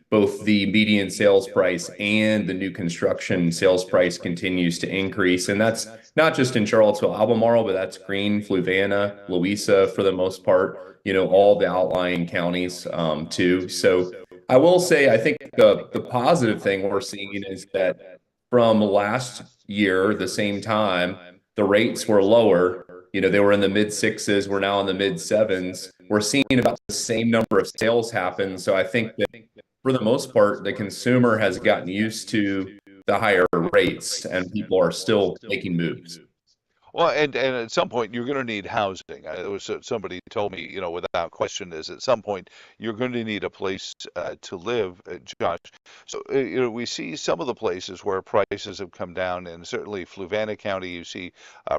Both the median sales price and the new construction sales price continues to increase. And that's not just in Charlottesville, Albemarle, but that's Greene, Fluvanna, Louisa, for the most part, all the outlying counties too. So I will say, I think the positive thing we're seeing is that from last year, the same time, the rates were lower. They were in the mid sixes. We're now in the mid sevens. We're seeing about the same number of sales happen. So I think that for the most part, the consumer has gotten used to the higher rates, and people are still making moves. Well, and at some point you're going to need housing. It was somebody told me, without question, is at some point you're going to need a place to live, Josh. So, we see some of the places where prices have come down, and certainly Fluvanna County, you see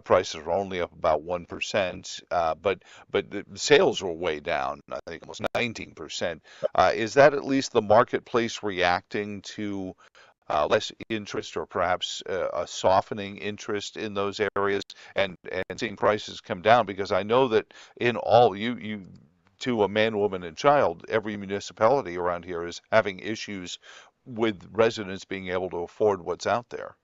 prices are only up about 1%, but the sales were way down, I think almost 19%. Is that at least the marketplace reacting to less interest or perhaps a softening interest in those areas and seeing prices come down? Because I know that in all, you to a man, woman, and child, every municipality around here is having issues with residents being able to afford what's out there.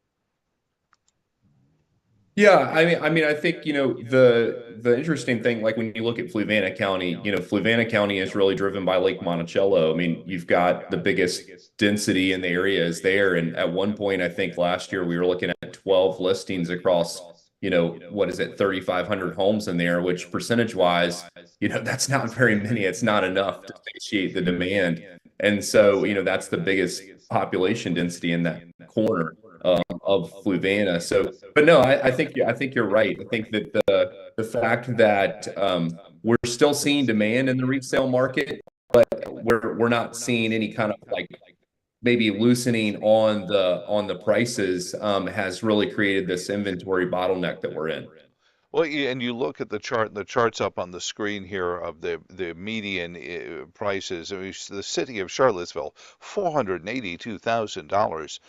Yeah, I think, the interesting thing, like when you look at Fluvanna County, Fluvanna County is really driven by Lake Monticello. I mean, you've got the biggest density in the area is there. And at one point, I think last year we were looking at 12 listings across, 3,500 homes in there, which percentage wise, that's not very many. It's not enough to satiate the demand. And so, that's the biggest population density in that corner of Fluvanna. So, but no, I think you're right. I think that the fact that we're still seeing demand in the resale market, but we're not seeing any kind of like maybe loosening on the prices has really created this inventory bottleneck that we're in. Well, and you look at the chart, and the chart's up on the screen here of the median prices. I mean, the city of Charlottesville, $482,000,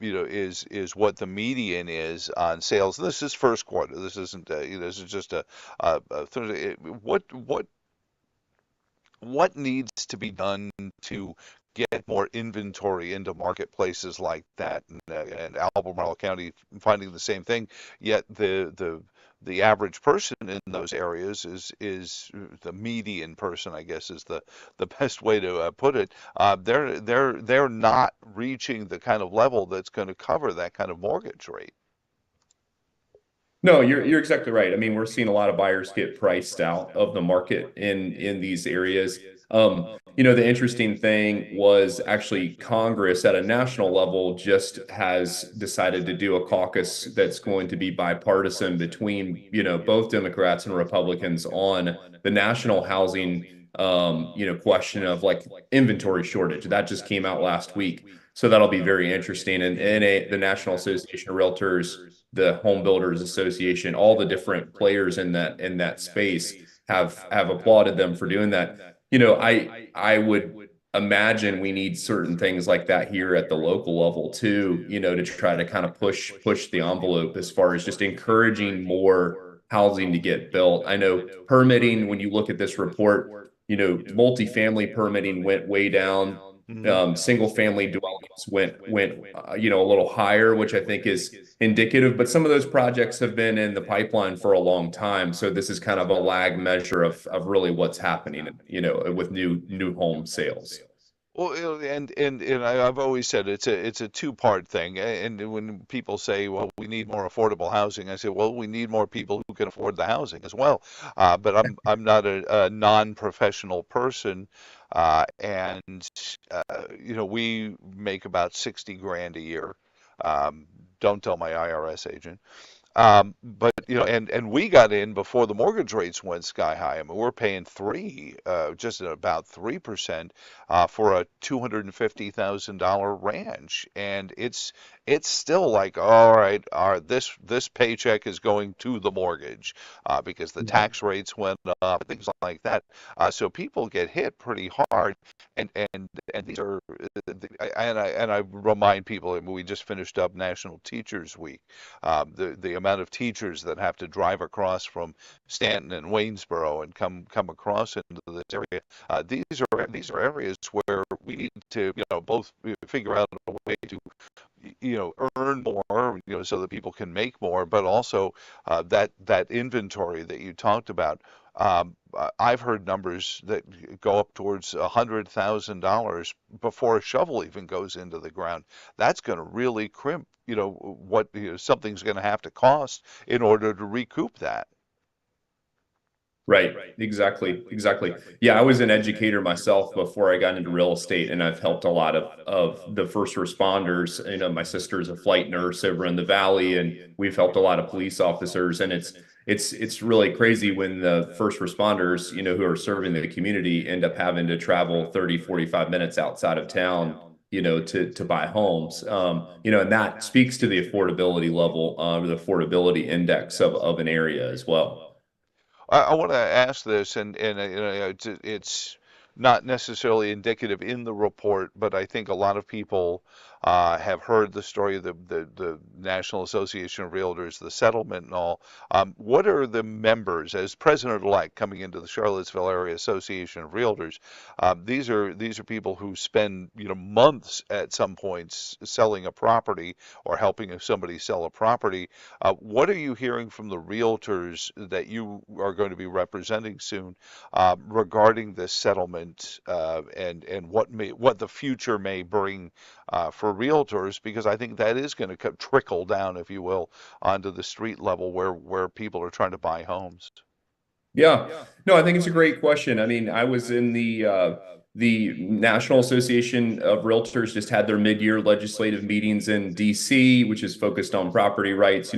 is what the median is on sales. And this is first quarter. This isn't, this is just what needs to be done to get more inventory into marketplaces like that, and Albemarle County finding the same thing. Yet the average person in those areas is the median person, I guess, is the best way to put it. They're not reaching the kind of level that's going to cover that kind of mortgage rate. No, you're exactly right. I mean, we're seeing a lot of buyers get priced out of the market in these areas. The interesting thing was actually Congress at a national level just has decided to do a caucus that's going to be bipartisan between, both Democrats and Republicans on the national housing, question of like inventory shortage. That just came out last week. So that'll be very interesting. And the National Association of Realtors, the Home Builders Association, all the different players in that space have applauded them for doing that. I would imagine we need certain things like that here at the local level too, to try to kind of push the envelope as far as just encouraging more housing to get built. I know permitting, when you look at this report, multifamily permitting went way down. Single family dwellings went a little higher, which I think is indicative. But some of those projects have been in the pipeline for a long time, so this is kind of a lag measure of really what's happening, with new home sales. Well, and I've always said it's a two-part thing. And when people say, "Well, we need more affordable housing," I say, "Well, we need more people who can afford the housing as well." But I'm not a non-professional person, and we make about 60 grand a year. Don't tell my IRS agent. But and we got in before the mortgage rates went sky high. I mean, we're paying just about 3% for a $250,000 ranch, and it's still like, all right, this paycheck is going to the mortgage because the tax rates went up, things like that. So people get hit pretty hard, and these are, and I remind people, I mean, we just finished up National Teachers Week. The amount of teachers that have to drive across from Stanton and Waynesboro and come across into this area. These are areas where we need to both figure out a way to earn more, so that people can make more, but also that inventory that you talked about. I've heard numbers that go up towards $100,000 before a shovel even goes into the ground. That's going to really crimp, what something's going to have to cost in order to recoup that. Right. Exactly. Yeah, I was an educator myself before I got into real estate, and I've helped a lot of the first responders. My sister's a flight nurse over in the Valley, and we've helped a lot of police officers. And it's really crazy when the first responders, who are serving the community, end up having to travel 30, 45 minutes outside of town, to buy homes. And that speaks to the affordability level, the affordability index of an area as well. I want to ask this, and it's not necessarily indicative in the report, but I think a lot of people have heard the story of the National Association of Realtors, the settlement and all. What are the members, as president-elect coming into the Charlottesville Area Association of Realtors? These are people who spend months at some points selling a property or helping somebody sell a property. What are you hearing from the realtors that you are going to be representing soon regarding this settlement and what the future may bring for realtors? Because I think that is going to trickle down, if you will, onto the street level where people are trying to buy homes. Yeah, no, I think it's a great question. I mean, I was in the National Association of Realtors just had their mid-year legislative meetings in DC, which is focused on property rights.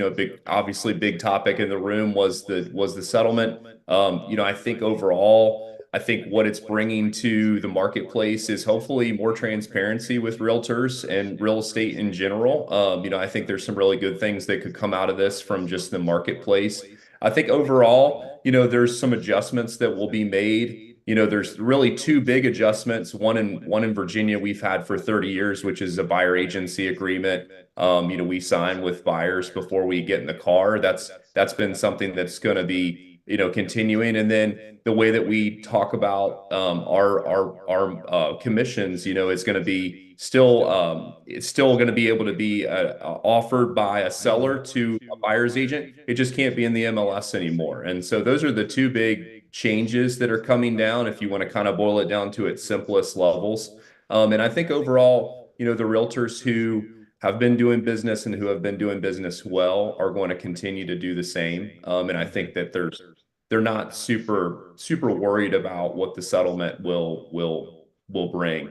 Obviously big topic in the room was the settlement. I think overall, I think what it's bringing to the marketplace is hopefully more transparency with realtors and real estate in general. I think there's some really good things that could come out of this from just the marketplace. I think overall, there's some adjustments that will be made. There's really two big adjustments. One in Virginia we've had for 30 years, which is a buyer agency agreement. We sign with buyers before we get in the car. That's been something that's going to be continuing. And then the way that we talk about our commissions, is going to be it's still going to be able to be offered by a seller to a buyer's agent. It just can't be in the MLS anymore. And so those are the two big changes that are coming down, if you want to kind of boil it down to its simplest levels. And I think overall, the realtors who have been doing business and who have been doing business well are going to continue to do the same. And I think that they're not super worried about what the settlement will bring.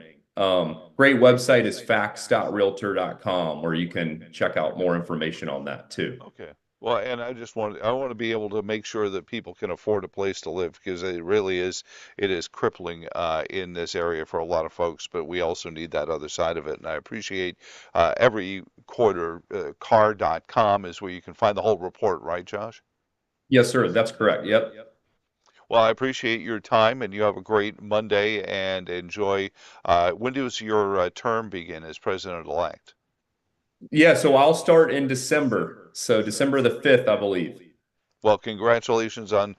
Great website is facts.realtor.com, where you can check out more information on that too. Okay. Well, and I want to be able to make sure that people can afford a place to live, because it is crippling in this area for a lot of folks, but we also need that other side of it. And I appreciate every quarter, CAAR.com is where you can find the whole report, right, Josh? Yes, sir. That's correct. Yep. Well, I appreciate your time, and you have a great Monday, and enjoy. When does your term begin as president-elect? Yeah, so I'll start in December. So December the 5th, I believe. Well, congratulations on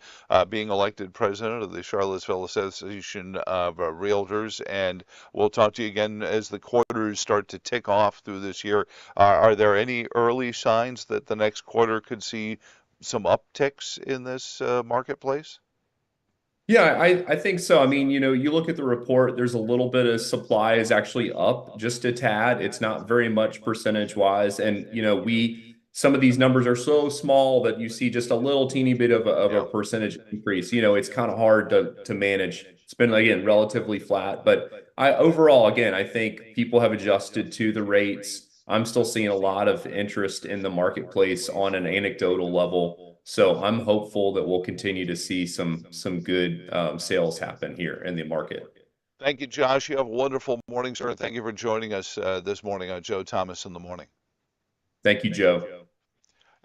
being elected president of the Charlottesville Association of Realtors, and we'll talk to you again as the quarters start to tick off through this year. Are there any early signs that the next quarter could see some upticks in this marketplace? Yeah, I think so. I mean, you look at the report, there's a little bit of supply is actually up just a tad. It's not very much percentage wise. And, some of these numbers are so small that you see just a little teeny bit of a percentage increase. It's kind of hard to manage. It's been, again, relatively flat. But overall, again, I think people have adjusted to the rates. I'm still seeing a lot of interest in the marketplace on an anecdotal level. So I'm hopeful that we'll continue to see some good sales happen here in the market. Thank you, Josh. You have a wonderful morning, sir. Thank you for joining us this morning on Joe Thomas in the Morning. Thank you, Joe.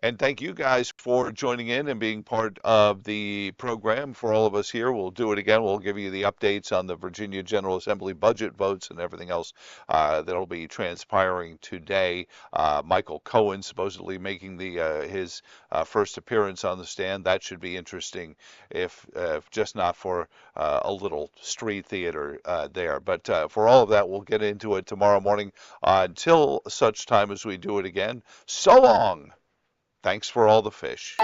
And thank you guys for joining in and being part of the program. For all of us here, we'll do it again. We'll give you the updates on the Virginia General Assembly budget votes and everything else that'll be transpiring today. Michael Cohen supposedly making his first appearance on the stand. That should be interesting, if just not for a little street theater there. But for all of that, we'll get into it tomorrow morning. Until such time as we do it again, so long. Thanks for all the fish.